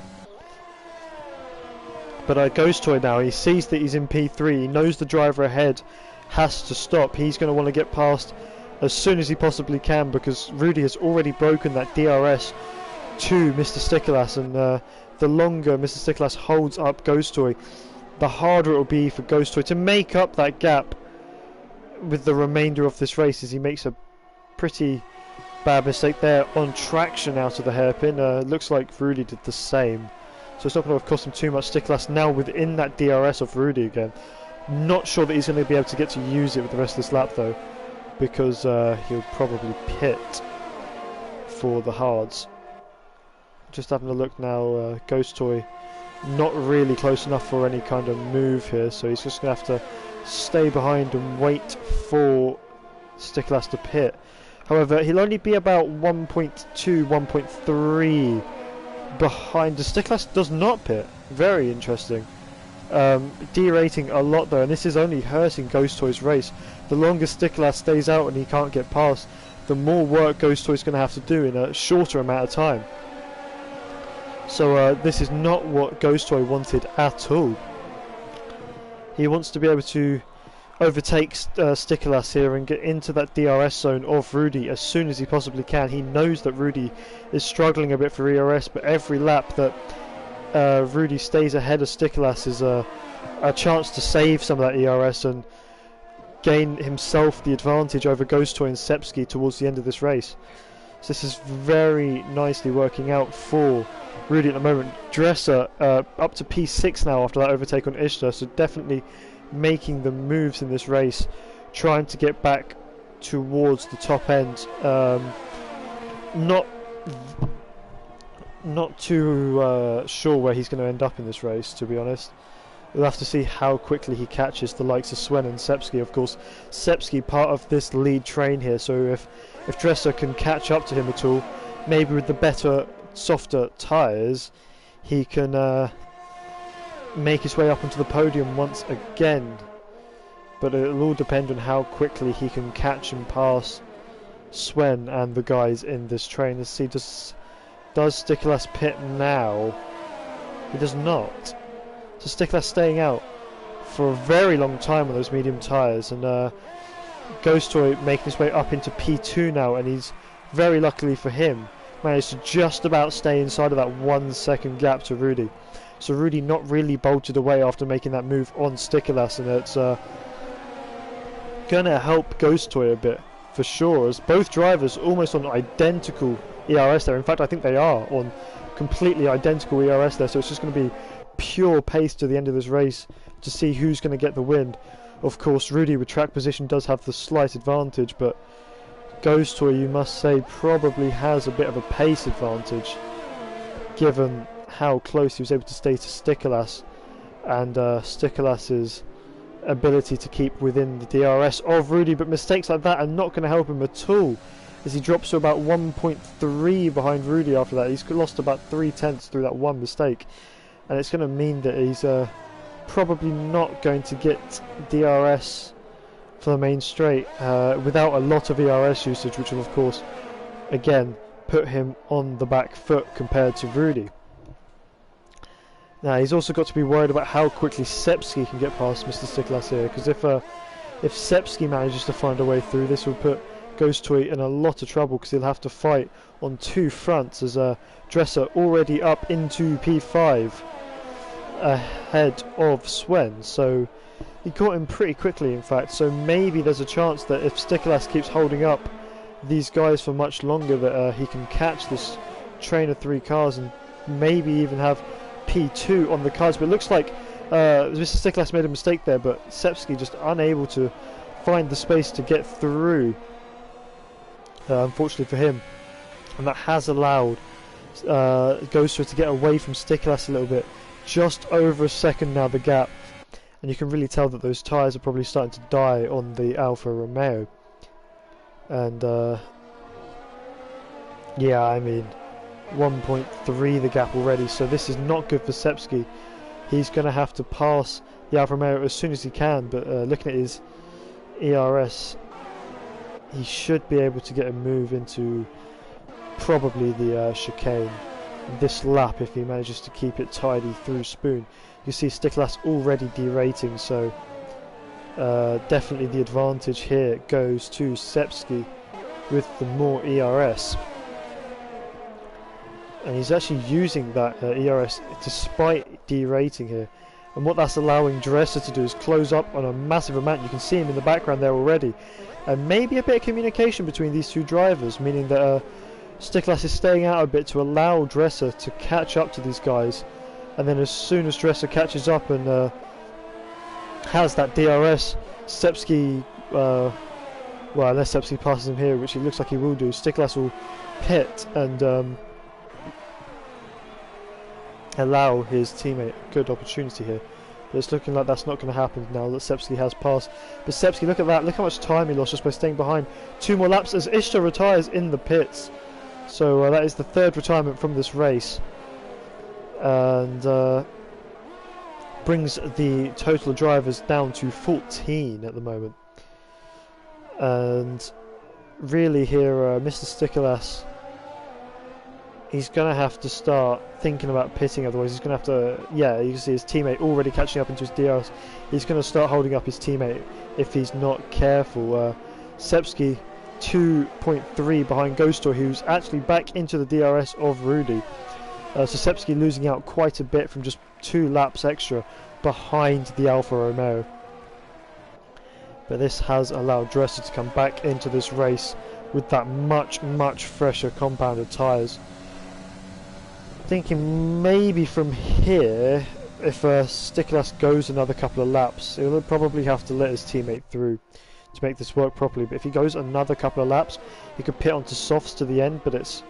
[SPEAKER 1] But Ghostoy now, he sees that he's in P3, he knows the driver ahead has to stop. He's going to want to get past as soon as he possibly can, because Rudy has already broken that DRS to Mr. Sticklas, and the longer Mr. Sticklas holds up Ghostoy, the harder it will be for Ghostoy to make up that gap with the remainder of this race, as he makes a pretty bad mistake there on traction out of the hairpin. Looks like Rudy did the same, so it's not going to cost him too much. Sticklas now within that DRS of Rudy again. Not sure that he's going to be able to get to use it with the rest of this lap though, because he'll probably pit for the hards. Just having a look now, Ghostoy not really close enough for any kind of move here, so he's just going to have to stay behind and wait for Sticklas to pit. However, he'll only be about 1.2, 1.3 behind. The Sticklas does not pit. Very interesting. Derating a lot though, and this is only hurting Ghostoy's race. The longer Sticklas stays out and he can't get past, the more work Ghostoy's going to have to do in a shorter amount of time. So this is not what Ghostoy wanted at all. He wants to be able to overtake Sticklas here and get into that DRS zone of Rudy as soon as he possibly can. He knows that Rudy is struggling a bit for ERS, but every lap that Rudy stays ahead of Sticklas is a chance to save some of that ERS, and gain himself the advantage over Ghost Toy and Sepsky towards the end of this race. So this is very nicely working out for Rudy at the moment. Dresser up to P6 now after that overtake on Ishtar, so definitely making the moves in this race, trying to get back towards the top end. Not too sure where he's going to end up in this race, to be honest. We'll have to see how quickly he catches the likes of Swen and Sepsky. Of course, Sepsky part of this lead train here, so if Dresser can catch up to him at all, maybe with the better, softer tyres, he can make his way up onto the podium once again. But it'll all depend on how quickly he can catch and pass Swen and the guys in this train. Let's see, does Stickerlass pit now? He does not. So Stickerlass staying out for a very long time on those medium tyres, and Ghost Toy making his way up into P2 now, and he's very luckily for him managed to just about stay inside of that 1 second gap to Rudy. So Rudy not really bolted away after making that move on Stickerlass, and it's gonna help Ghost Toy a bit for sure, as both drivers almost on identical ERS there. In fact, I think they are on completely identical ERS there, so it's just going to be pure pace to the end of this race to see who's going to get the win. Of course, Rudy with track position does have the slight advantage, but Ghost Toy, you must say, probably has a bit of a pace advantage given how close he was able to stay to Stickerlass, and Stickerlass's ability to keep within the DRS of Rudy. But mistakes like that are not going to help him at all, as he drops to about 1.3 behind Rudy after that. He's lost about 3/10 through that one mistake, and it's going to mean that he's probably not going to get DRS for the main straight without a lot of ERS usage, which will of course again put him on the back foot compared to Rudy. Now he's also got to be worried about how quickly Sepsky can get past Mr. Stickerlass here, because if Sepsky manages to find a way through, this will put Ghost Toy in a lot of trouble, because he'll have to fight on two fronts, as Dresser already up into P5 ahead of Swen. So he caught him pretty quickly, in fact, so maybe there's a chance that if Stickerlass keeps holding up these guys for much longer, that he can catch this train of three cars and maybe even have P2 on the cards. But it looks like Mr. Stickerlass made a mistake there, but Sepsky just unable to find the space to get through, unfortunately for him, and that has allowed Ghost Toy to get away from Stickerlass a little bit. Just over a second now the gap, and you can really tell that those tyres are probably starting to die on the Alfa Romeo. And yeah, I mean 1.3 the gap already, so this is not good for Sepsky. He's going to have to pass the Alfa Romeo as soon as he can, but looking at his ERS, he should be able to get a move into probably the chicane this lap if he manages to keep it tidy through Spoon. You see Stickerlass already derating, so definitely the advantage here goes to Sepsky with the more ERS. And he's actually using that ERS despite derating here. And what that's allowing Dresser to do is close up on a massive amount. You can see him in the background there already. And maybe a bit of communication between these two drivers, meaning that Stickerlass is staying out a bit to allow Dresser to catch up to these guys. And then as soon as Dresser catches up and has that DRS, Sepsky, well, unless Sepsky passes him here, which he looks like he will do, Stickerlass will pit and allow his teammate a good opportunity here. But it's looking like that's not going to happen now that Sepsky has passed. But Sepsky, look at that, look how much time he lost just by staying behind. 2 more laps as Ishtar retires in the pits. So that is the 3rd retirement from this race, and brings the total of drivers down to 14 at the moment. And really here, Mr. Stickerlass, he's going to have to start thinking about pitting, otherwise he's going to have to, yeah, you can see his teammate already catching up into his DRS. He's going to start holding up his teammate if he's not careful. Sepsky 2.3 behind Ghost Toy, who's actually back into the DRS of Rudy. So Sepsky losing out quite a bit from just 2 laps extra behind the Alfa Romeo. but this has allowed Dresser to come back into this race with that much fresher compounded tyres. Thinking maybe from here, if Stikolas goes another couple of laps, he'll probably have to let his teammate through to make this work properly. But if he goes another couple of laps, he could pit onto softs to the end, but it's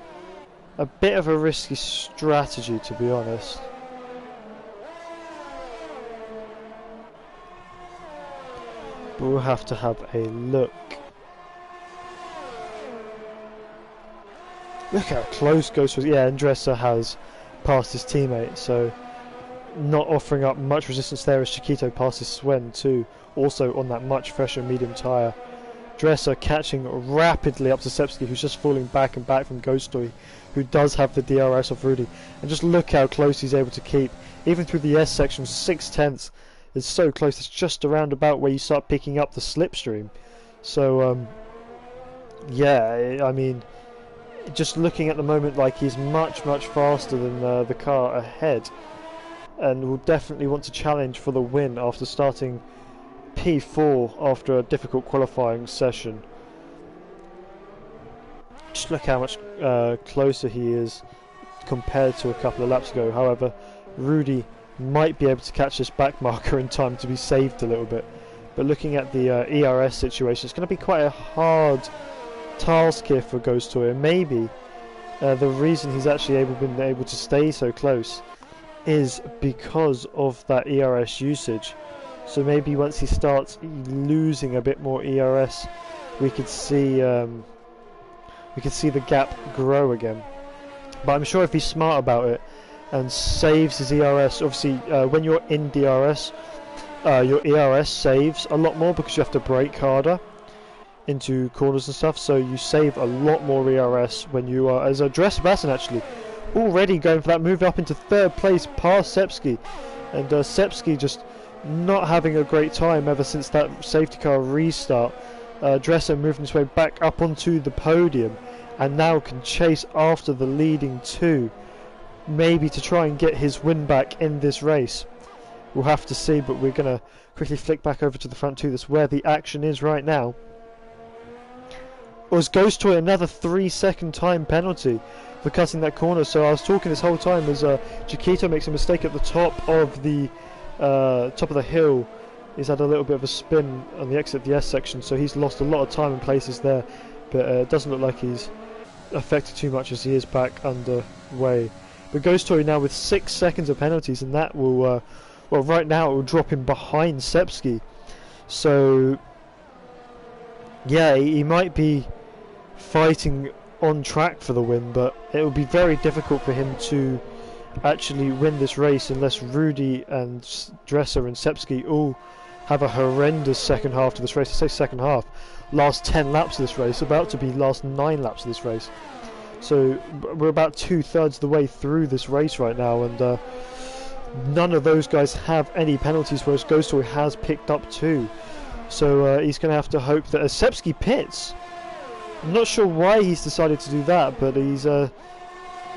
[SPEAKER 1] a bit of a risky strategy, to be honest. But we'll have to have a look. Look how close Ghost was. Yeah, and Dresser has passed his teammate, so not offering up much resistance there as Chiquito passes Swen too, also on that much fresher medium tyre. Dresser catching rapidly up to Sepsky, who's just falling back and back from Ghostoy, who does have the DRS of Rudy. And just look how close he's able to keep. Even through the S section, 6/10 is so close. It's just around about where you start picking up the slipstream. So, yeah, I mean, just looking at the moment like he's much faster than the car ahead. And will definitely want to challenge for the win after starting P4 after a difficult qualifying session. Just look how much closer he is compared to a couple of laps ago. However, Rudy might be able to catch this back marker in time to be saved a little bit. But looking at the ERS situation, it's going to be quite a hard task here for Ghost Toy. And maybe the reason he's actually been able to stay so close is because of that ERS usage. So maybe once he starts losing a bit more ERS, we could see the gap grow again. But I'm sure if he's smart about it and saves his ERS, obviously when you're in DRS, your ERS saves a lot more because you have to brake harder into corners and stuff. So you save a lot more ERS when you are, as a Dresser Bassin actually, already going for that move up into third place past Sepsky. And Sepsky just not having a great time ever since that safety car restart. Dresser moving his way back up onto the podium and now can chase after the leading two, maybe to try and get his win back in this race. We'll have to see, but we're going to quickly flick back over to the front two. That's where the action is right now. Was Ghost Toy another 3-second time penalty for cutting that corner? So I was talking this whole time as Chiquito makes a mistake at the top of the hill. He's had a little bit of a spin on the exit of the S section, so he's lost a lot of time and places there, but it doesn't look like he's affected too much as he is back underway. But Ghost Toy now with 6 seconds of penalties, and that will well, right now it will drop him behind Sepsky. So yeah, he might be fighting on track for the win, but it will be very difficult for him to actually win this race unless Rudy and Dresser and Sepsky all have a horrendous second half to this race. I say second half, last 10 laps of this race, about to be last 9 laps of this race. So we're about 2/3 of the way through this race right now, and none of those guys have any penalties, whereas Ghost Toy has picked up 2. So he's going to have to hope that as Sepsky pits, I'm not sure why he's decided to do that, but he's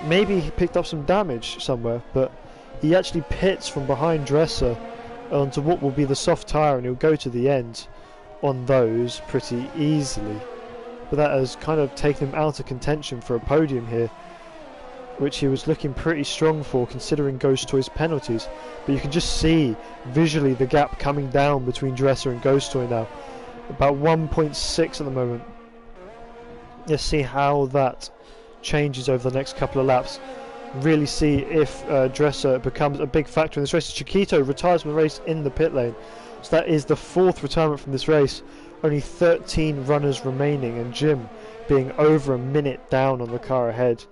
[SPEAKER 1] maybe he picked up some damage somewhere, but he actually pits from behind Dresser onto what will be the soft tyre, and he'll go to the end on those pretty easily. But that has kind of taken him out of contention for a podium here, which he was looking pretty strong for considering Ghost Toy's penalties. But you can just see visually the gap coming down between Dresser and Ghost Toy now, about 1.6 at the moment. Let's see how that changes over the next couple of laps. Really see if Dresser becomes a big factor in this race. Chiquito retires from the race in the pit lane, so that is the 4th retirement from this race. Only 13 runners remaining, and Jim being over a minute down on the car ahead,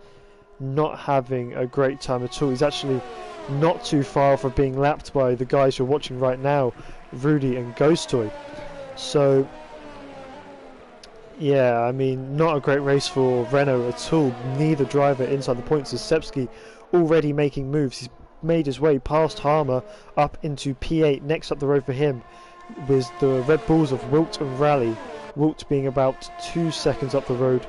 [SPEAKER 1] not having a great time at all. He's actually not too far from being lapped by the guys you're watching right now, Rudy and Ghost Toy. So yeah, I mean, not a great race for Renault at all. Neither driver inside the points, as Sepsky already making moves. He's made his way past Harmer up into P8. Next up the road for him was the Red Bulls of Wilt and Rally. Wilt being about 2 seconds up the road,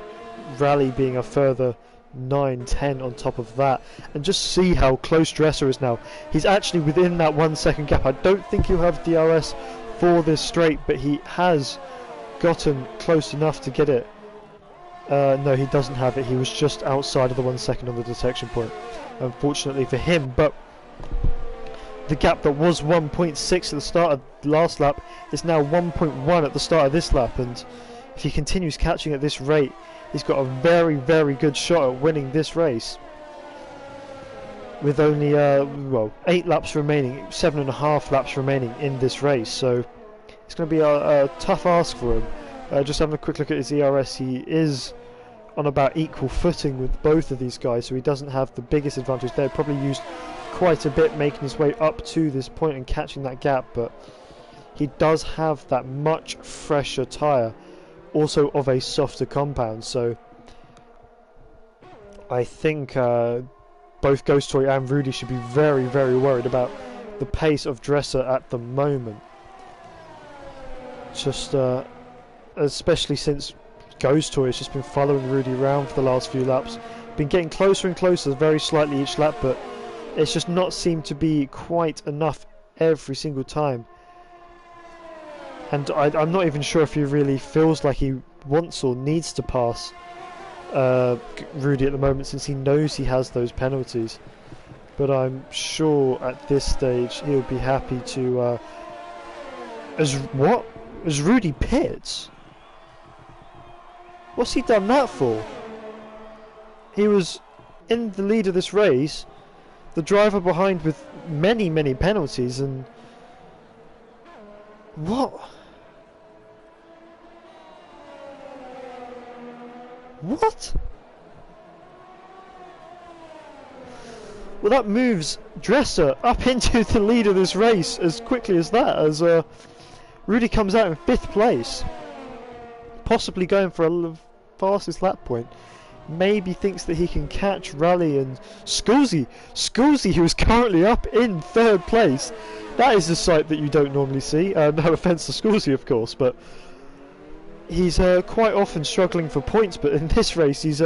[SPEAKER 1] Rally being a further 9-10 on top of that. And just see how close Dresser is now. He's actually within that 1 second gap. I don't think he'll have DRS for this straight, but he has gotten close enough to get it. No, he doesn't have it. He was just outside of the 1 second on the detection point, unfortunately for him. But the gap that was 1.6 at the start of the last lap is now 1.1 at the start of this lap, and if he continues catching at this rate, he's got a very, very good shot at winning this race. With only, well, 8 laps remaining, 7.5 laps remaining in this race, so it's going to be a tough ask for him. Just having a quick look at his ERS, he is on about equal footing with both of these guys, so he doesn't have the biggest advantage there. Probably used quite a bit making his way up to this point and catching that gap, but he does have that much fresher tyre, also of a softer compound, so I think both Ghost Toy and Rudy should be very, very worried about the pace of Dresser at the moment. Just especially since Ghost Toy has just been following Rudy around for the last few laps, been getting closer and closer very slightly each lap, but it's just not seemed to be quite enough every single time. And I'm not even sure if he really feels like he wants or needs to pass Rudy at the moment, since he knows he has those penalties. But I'm sure at this stage he'll be happy to as Rudy pits? What's he done that for? He was in the lead of this race, the driver behind with many, many penalties, and what? What? Well, that moves Dresser up into the lead of this race as quickly as that, as Rudy comes out in 5th place, possibly going for a fastest lap point. Maybe thinks that he can catch Rally and Scusi, who is currently up in 3rd place. That is a sight that you don't normally see. No offence to Scusi, of course, but he's quite often struggling for points, but in this race he's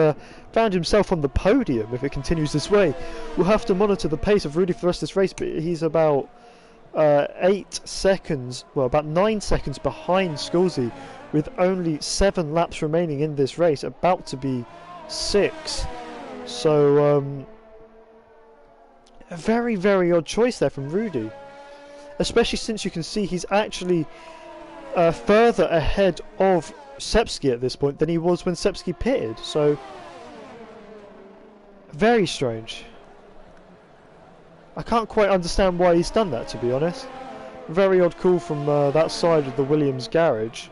[SPEAKER 1] found himself on the podium. If it continues this way, we'll have to monitor the pace of Rudy for the rest of this race, but he's about 8 seconds, well, about 9 seconds behind Scusi, with only 7 laps remaining in this race, about to be 6. So a very, very odd choice there from Rudy, especially since you can see he's actually further ahead of Sepsky at this point than he was when Sepsky pitted. So very strange. I can't quite understand why he's done that, to be honest. Very odd call from that side of the Williams garage.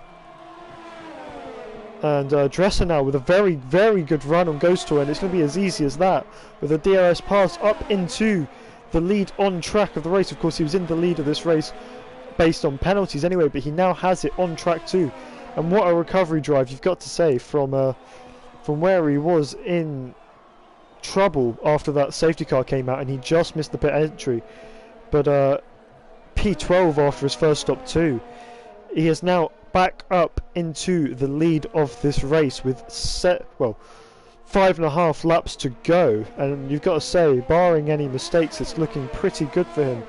[SPEAKER 1] And Dresser now with a very, very good run on Ghost Tour, and it's going to be as easy as that, with a DRS pass up into the lead on track of the race. Of course, he was in the lead of this race based on penalties anyway, but he now has it on track too. And what a recovery drive, you've got to say, from where he was in trouble after that safety car came out and he just missed the pit entry. But P12 after his first stop too. He is now back up into the lead of this race with 5.5 laps to go, and you've got to say, barring any mistakes, it's looking pretty good for him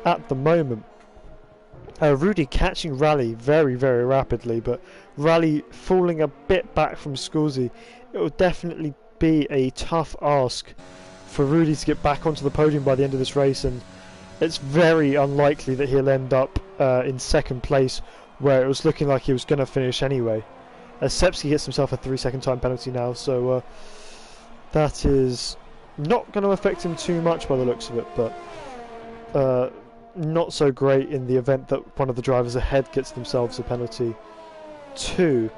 [SPEAKER 1] at the moment. Rudy catching Rally very, very rapidly, but Rally falling a bit back from Scusi. It will definitely be a tough ask for Rudy to get back onto the podium by the end of this race, and it's very unlikely that he'll end up in 2nd place, where it was looking like he was going to finish anyway. Sepsky gets himself a 3-second time penalty now, so that is not going to affect him too much by the looks of it, but not so great in the event that one of the drivers ahead gets themselves a penalty too.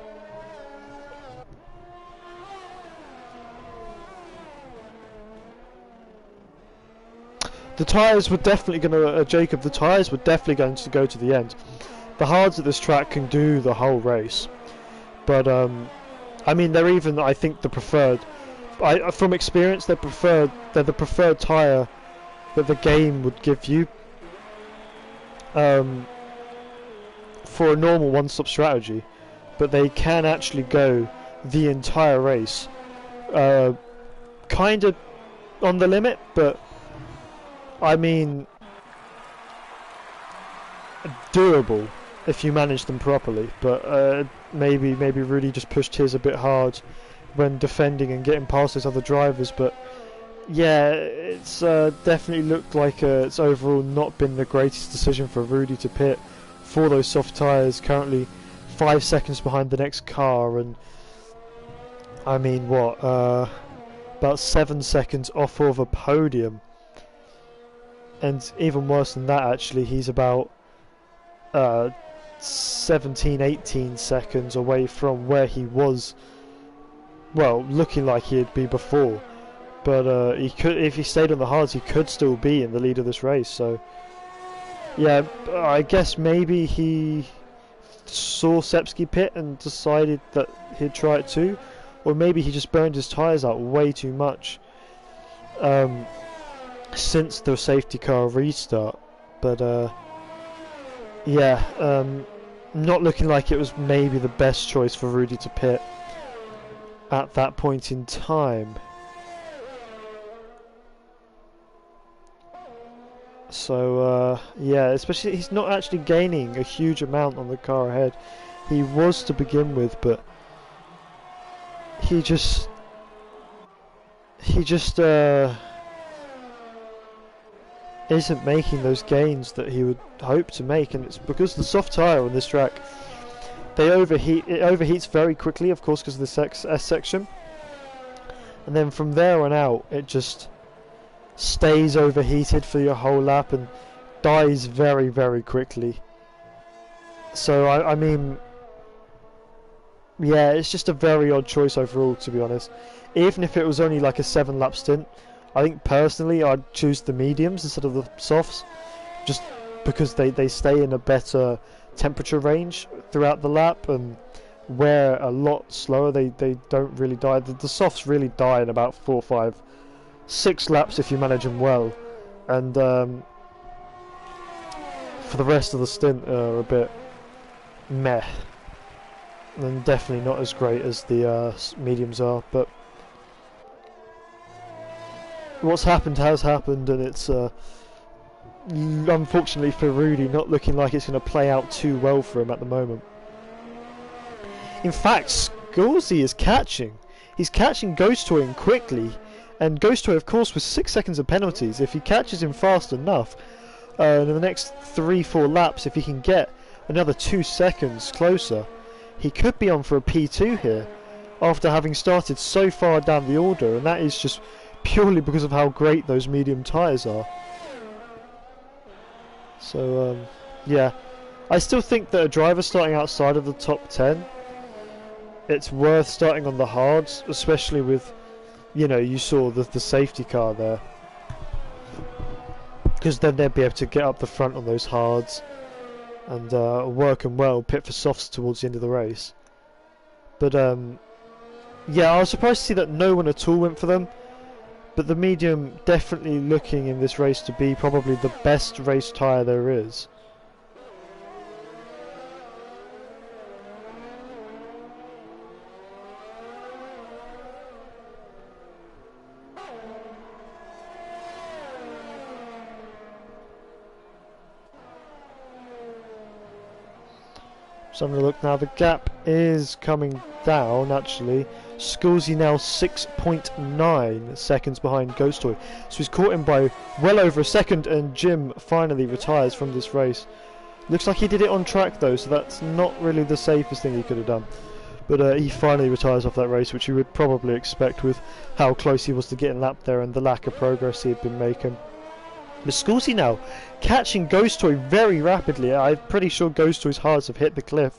[SPEAKER 1] The tyres were definitely going to, Jacob, the tyres were definitely going to go to the end. The hards at this track can do the whole race, but I mean, they're even, I think, the preferred. From experience, they're the preferred tyre that the game would give you for a normal one-stop strategy, but they can actually go the entire race, kind of on the limit, but I mean, doable. if you manage them properly. But maybe Rudy just pushed his a bit hard when defending and getting past those other drivers. But yeah, it's definitely looked like it's overall not been the greatest decision for Rudy to pit for those soft tyres. Currently 5 seconds behind the next car, and I mean what, about 7 seconds off of a podium. And even worse than that, actually, he's about 17-18 seconds away from where he was, well, looking like he'd be before. But he could, if he stayed on the hards, he could still be in the lead of this race. So yeah, I guess maybe he saw Sepsky pit and decided that he'd try it too, or maybe he just burned his tyres out way too much since the safety car restart. But yeah, not looking like it was maybe the best choice for Rudy to pit at that point in time. So yeah, especially he's not actually gaining a huge amount on the car ahead. He was to begin with, but he just isn't making those gains that he would hope to make, and it's because the soft tyre on this track, they overheat. It overheats very quickly, of course, because of the S section, and then from there on out, it just stays overheated for your whole lap and dies very, very quickly. So I mean, yeah, it's just a very odd choice overall, to be honest. Even if it was only like a 7-lap stint, I think personally I'd choose the mediums instead of the softs, just because they stay in a better temperature range throughout the lap and wear a lot slower. They don't really die. The softs really die in about 4, 5, 6 laps if you manage them well, and for the rest of the stint are a bit meh, and definitely not as great as the mediums are. But what's happened has happened, and it's unfortunately for Rudy not looking like it's going to play out too well for him at the moment. In fact, Scorsese is catching. He's catching Ghost Toy quickly, and Ghost Toy, of course, with 6 seconds of penalties. If he catches him fast enough, in the next 3-4 laps, if he can get another 2 seconds closer, he could be on for a P2 here, after having started so far down the order, and that is just purely because of how great those medium tyres are. So yeah, I still think that a driver starting outside of the top 10, it's worth starting on the hards, especially with, you know, you saw the safety car there, because then they'd be able to get up the front on those hards and work them well, pit for softs towards the end of the race. But yeah, I was surprised to see that no one at all went for them. But the medium definitely looking in this race to be probably the best race tyre there is. So I'm going to look now, the gap is coming down actually. Scorsese now 6.9 seconds behind Ghost Toy. So he's caught him by well over a second, and Jim finally retires from this race. Looks like he did it on track though, so that's not really the safest thing he could have done. But he finally retires off that race, which you would probably expect with how close he was to getting lapped there and the lack of progress he had been making. But Scorsese now catching Ghost Toy very rapidly. I'm pretty sure Ghost Toy's hards have hit the cliff.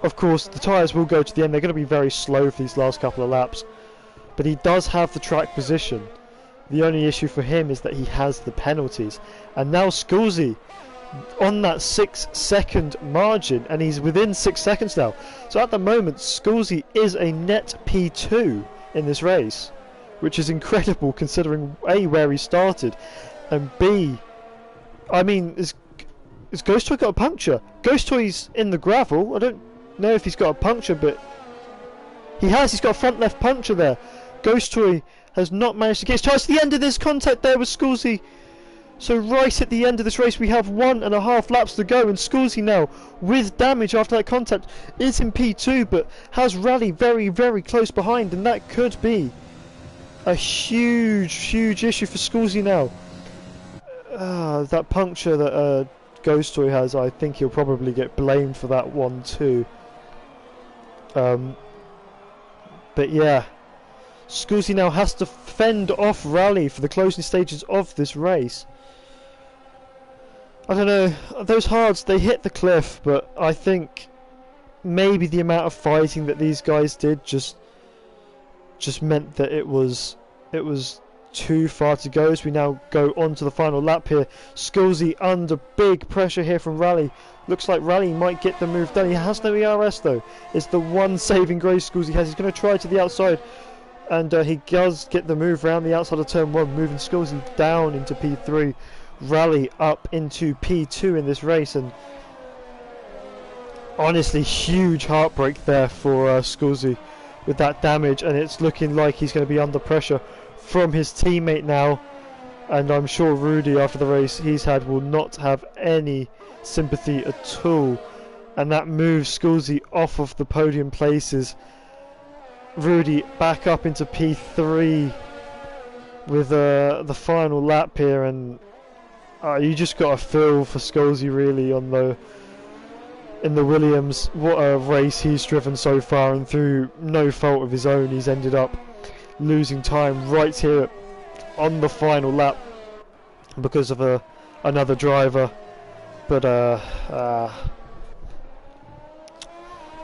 [SPEAKER 1] Of course, the tyres will go to the end. They're going to be very slow for these last couple of laps. But he does have the track position. The only issue for him is that he has the penalties. And now Scorsese on that 6-second margin, and he's within 6 seconds now. So at the moment, Scorsese is a net P2 in this race, which is incredible considering A, where he started, and B, I mean, is Ghost Toy got a puncture? Ghost Toy's in the gravel. I don't know if he's got a puncture, but he's got a front left puncture there. Ghost Toy has not managed to get his tyres to the end of this contact there with Scorsese. So right at the end of this race we have 1.5 laps to go, and Scorsese now, with damage after that contact, is in P2 but has Rally very, very close behind, and that could be a huge issue for Scorsese now. That puncture that Ghost Toy has, I think he'll probably get blamed for that one too. But yeah, Scorsese now has to fend off Rally for the closing stages of this race. I don't know, those hards, they hit the cliff, but I think maybe the amount of fighting that these guys did just meant that it was too far to go, as we now go on to the final lap here. Scorsese under big pressure here from Rally. Looks like Rally might get the move done. He has no ERS though. It's the one saving grace Scorsese has. He's going to try to the outside, and he does get the move around the outside of turn 1, moving Scorsese down into P3. Rally up into P2 in this race, and honestly huge heartbreak there for Scorsese with that damage, and it's looking like he's going to be under pressure from his teammate now, and I'm sure Rudy, after the race he's had, will not have any sympathy at all, and that moves Scorsese off of the podium places. Rudy back up into P3 with the final lap here, and you just got to feel for Scorsese really in the Williams. What a race he's driven so far, and through no fault of his own he's ended up losing time right here on the final lap because of another driver. But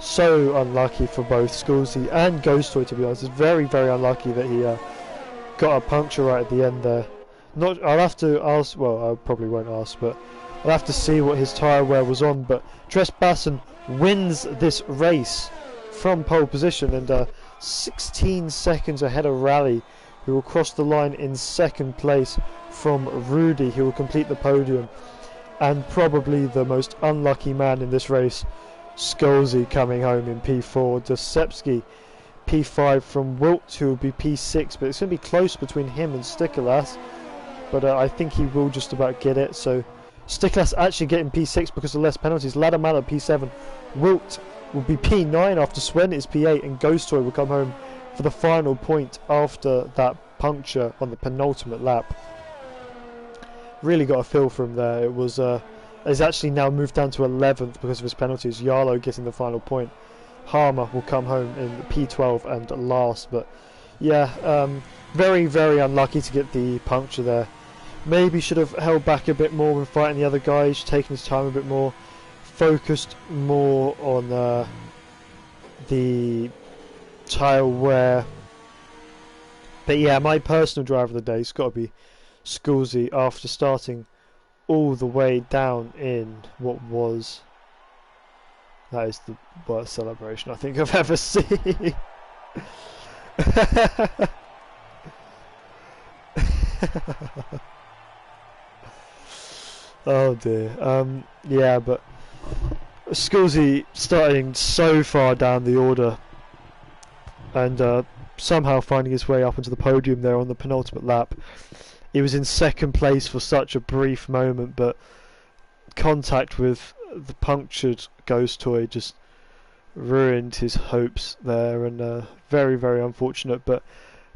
[SPEAKER 1] so unlucky for both Scorsese and Ghost Toy, to be honest. It's very, very unlucky that he got a puncture right at the end there. I'll have to ask, well, I probably won't ask, but I'll have to see what his tyre wear was on. But Dres Basson wins this race from pole position, and 16 seconds ahead of Rally, who will cross the line in second place from Rudy, who will complete the podium. And probably the most unlucky man in this race, Scorsese, coming home in P4. Dosepsky P5 from Wilt, who will be P6, but it's going to be close between him and Stikolas. But I think he will just about get it. So Stikolas actually getting P6 because of less penalties. Ladamala P7. Wilt will be P9 after Swen is P8, and Ghost Toy will come home for the final point after that puncture on the penultimate lap. Really got a feel for him there. It was he's actually now moved down to 11th because of his penalties. Yarlow getting the final point. Harmer will come home in P12 and last. But yeah, very, very unlucky to get the puncture there. Maybe should have held back a bit more when fighting the other guys, taken his time a bit more, focused more on the tyre wear. But yeah, my personal driver of the day has got to be Scorsese, after starting all the way down in what was... That is the worst celebration I think I've ever seen. Oh dear. Yeah, but Scorsese starting so far down the order, and somehow finding his way up into the podium there on the penultimate lap. He was in second place for such a brief moment, but contact with the punctured Ghost Toy just ruined his hopes there, and very, very unfortunate. But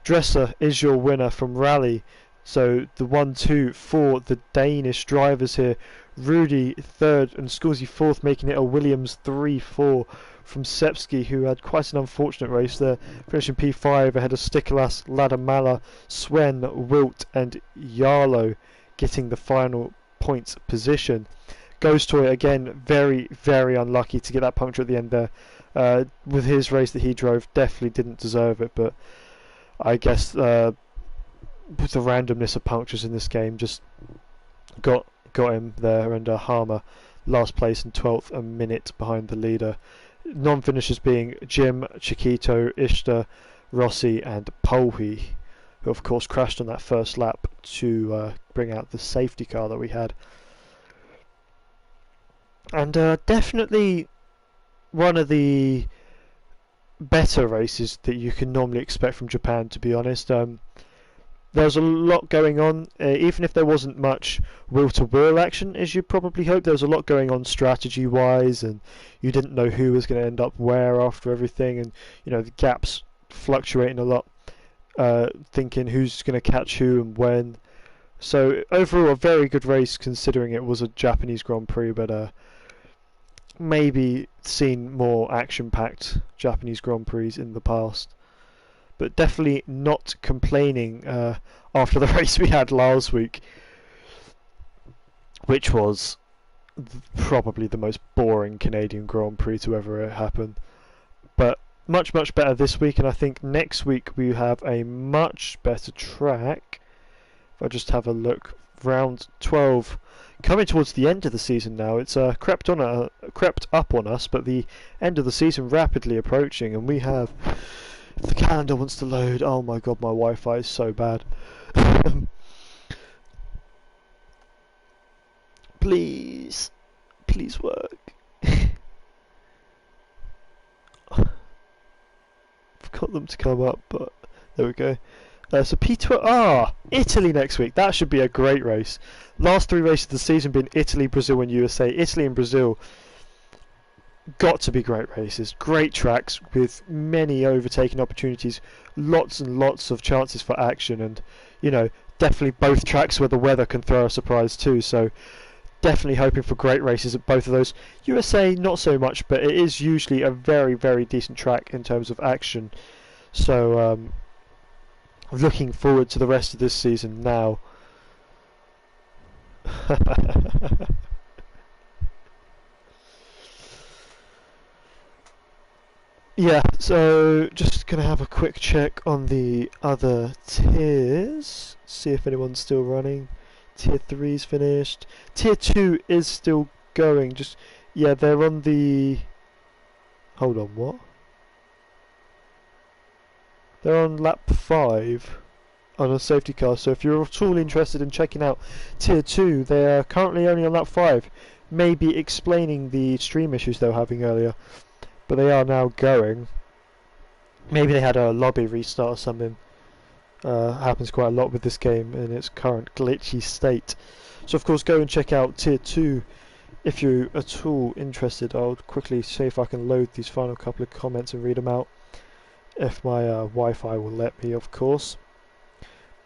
[SPEAKER 1] Dresser is your winner from Rally. So the 1-2 for the Danish drivers here. Rudy third and Scorsese fourth, making it a Williams 3-4 from Sepsky, who had quite an unfortunate race there, finishing P5 ahead of Stikolas, Ladamala, Swen, Wilt and Yarlow, getting the final points position. Ghost Toy again very, very unlucky to get that puncture at the end there. With his race that he drove, definitely didn't deserve it, but I guess with the randomness of punctures in this game, just got him there. And Harmer last place in 12th, a minute behind the leader. Non-finishers being Jim, Chiquito, Ishtar, Rossi and Polhi, who of course crashed on that first lap to bring out the safety car that we had. And definitely one of the better races that you can normally expect from Japan, to be honest. There's a lot going on, even if there wasn't much wheel-to-wheel action, as you probably hope. There was a lot going on strategy-wise, and you didn't know who was going to end up where after everything, and the gaps fluctuating a lot, thinking who's going to catch who and when. So overall, a very good race considering it was a Japanese Grand Prix, but maybe seen more action-packed Japanese Grand Prix in the past. But definitely not complaining after the race we had last week, which was probably the most boring Canadian Grand Prix to ever happen. But much better this week, and I think next week we have a much better track. If I just have a look, round 12, coming towards the end of the season now. It's crept up on us, but the end of the season rapidly approaching, and we have. If the calendar wants to load, oh my god, my Wi-Fi is so bad. Please work. I've got them to come up, but there we go. So P12, Italy next week. That should be a great race. Last 3 races of the season been Italy, Brazil, and USA. Italy and Brazil. Got to be great races, great tracks with many overtaking opportunities, lots and lots of chances for action, and definitely both tracks where the weather can throw a surprise too. So definitely hoping for great races at both of those. USA not so much, but it is usually a very decent track in terms of action. So looking forward to the rest of this season now. Yeah, so just gonna have a quick check on the other tiers, see if anyone's still running. Tier 3's finished. Tier 2 is still going, they're on the... Hold on, what? They're on lap 5 on a safety car, so if you're at all interested in checking out Tier 2, they are currently only on lap 5, maybe explaining the stream issues they were having earlier. But they are now going. Maybe they had a lobby restart or something. Happens quite a lot with this game in its current glitchy state. So of course go and check out Tier 2 if you're at all interested. I'll quickly see if I can load these final couple of comments and read them out. If my Wi-Fi will let me, of course.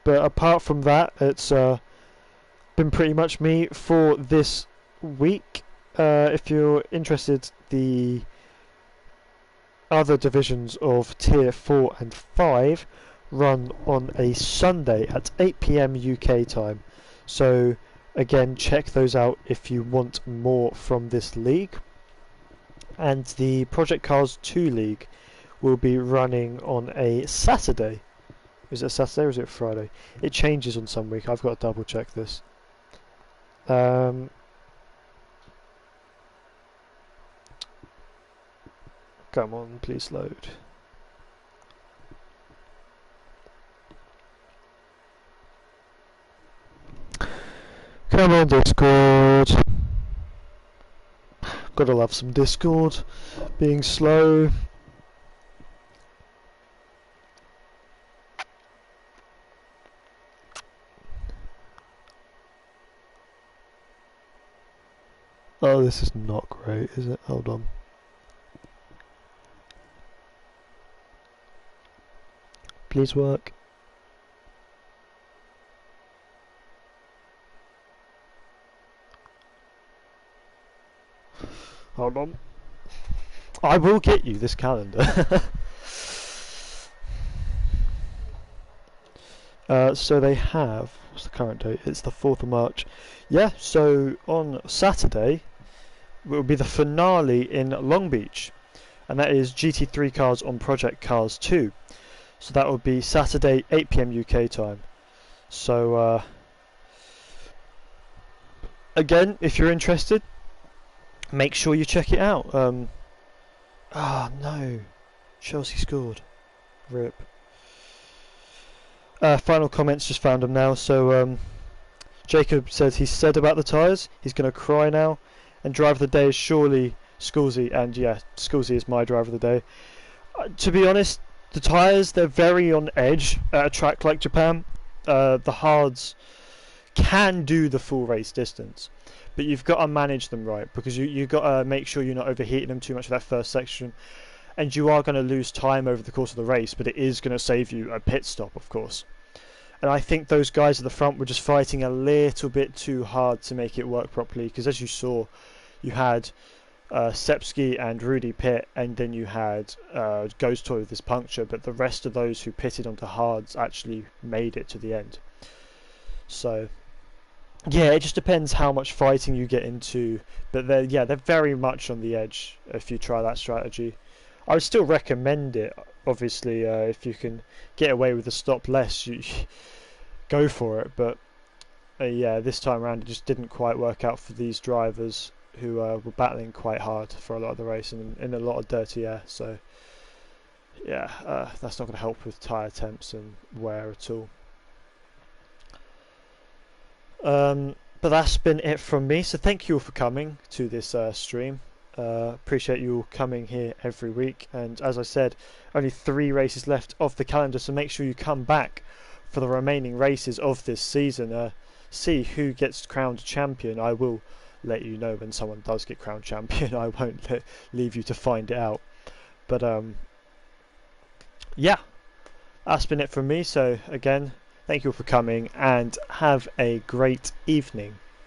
[SPEAKER 1] But apart from that, it's been pretty much me for this week. If you're interested, the other divisions of Tier 4 and 5 run on a Sunday at 8 PM UK time. So again, check those out if you want more from this league. And the Project Cars 2 league will be running on a Saturday. Is it a Saturday or is it a Friday? It changes on some week. I've got to double check this. Come on, please load. Come on, Discord. Gotta love some Discord being slow. Oh, this is not great, is it? Hold on. Please work. Hold on. I will get you this calendar. So they have, what's the current date? It's the 4th of March. Yeah, so on Saturday it will be the finale in Long Beach, and that is GT3 cars on Project Cars 2. So that will be Saturday 8 PM UK time. So again, if you're interested, make sure you check it out. No, Chelsea scored. RIP. Final comments, just found them now. So Jacob says he said about the tyres, he's going to cry now. And driver of the day is surely Scoolsy, and yeah, Scoolsy is my driver of the day. To be honest, the tyres, they're very on edge at a track like Japan. the hards can do the full race distance, but you've got to manage them right, because you've got to make sure you're not overheating them too much for that first section, and you are going to lose time over the course of the race, but it is going to save you a pit stop, of course. And I think those guys at the front were just fighting a little bit too hard to make it work properly, because as you saw, you had Sepsky and Rudy pit, and then you had Ghost Toy with this puncture, but the rest of those who pitted onto hards actually made it to the end. So yeah, it just depends how much fighting you get into, but they're very much on the edge if you try that strategy. I would still recommend it, obviously. If you can get away with the stop less, you go for it, but yeah, this time around it just didn't quite work out for these drivers, who were battling quite hard for a lot of the race and in a lot of dirty air. So yeah, that's not going to help with tyre temps and wear at all. But that's been it from me, so thank you all for coming to this stream. Appreciate you all coming here every week, and as I said, only 3 races left of the calendar, so make sure you come back for the remaining races of this season. See who gets crowned champion. I will let you know when someone does get crowned champion. I won't leave you to find it out, but yeah, that's been it from me. So again, thank you all for coming, and have a great evening.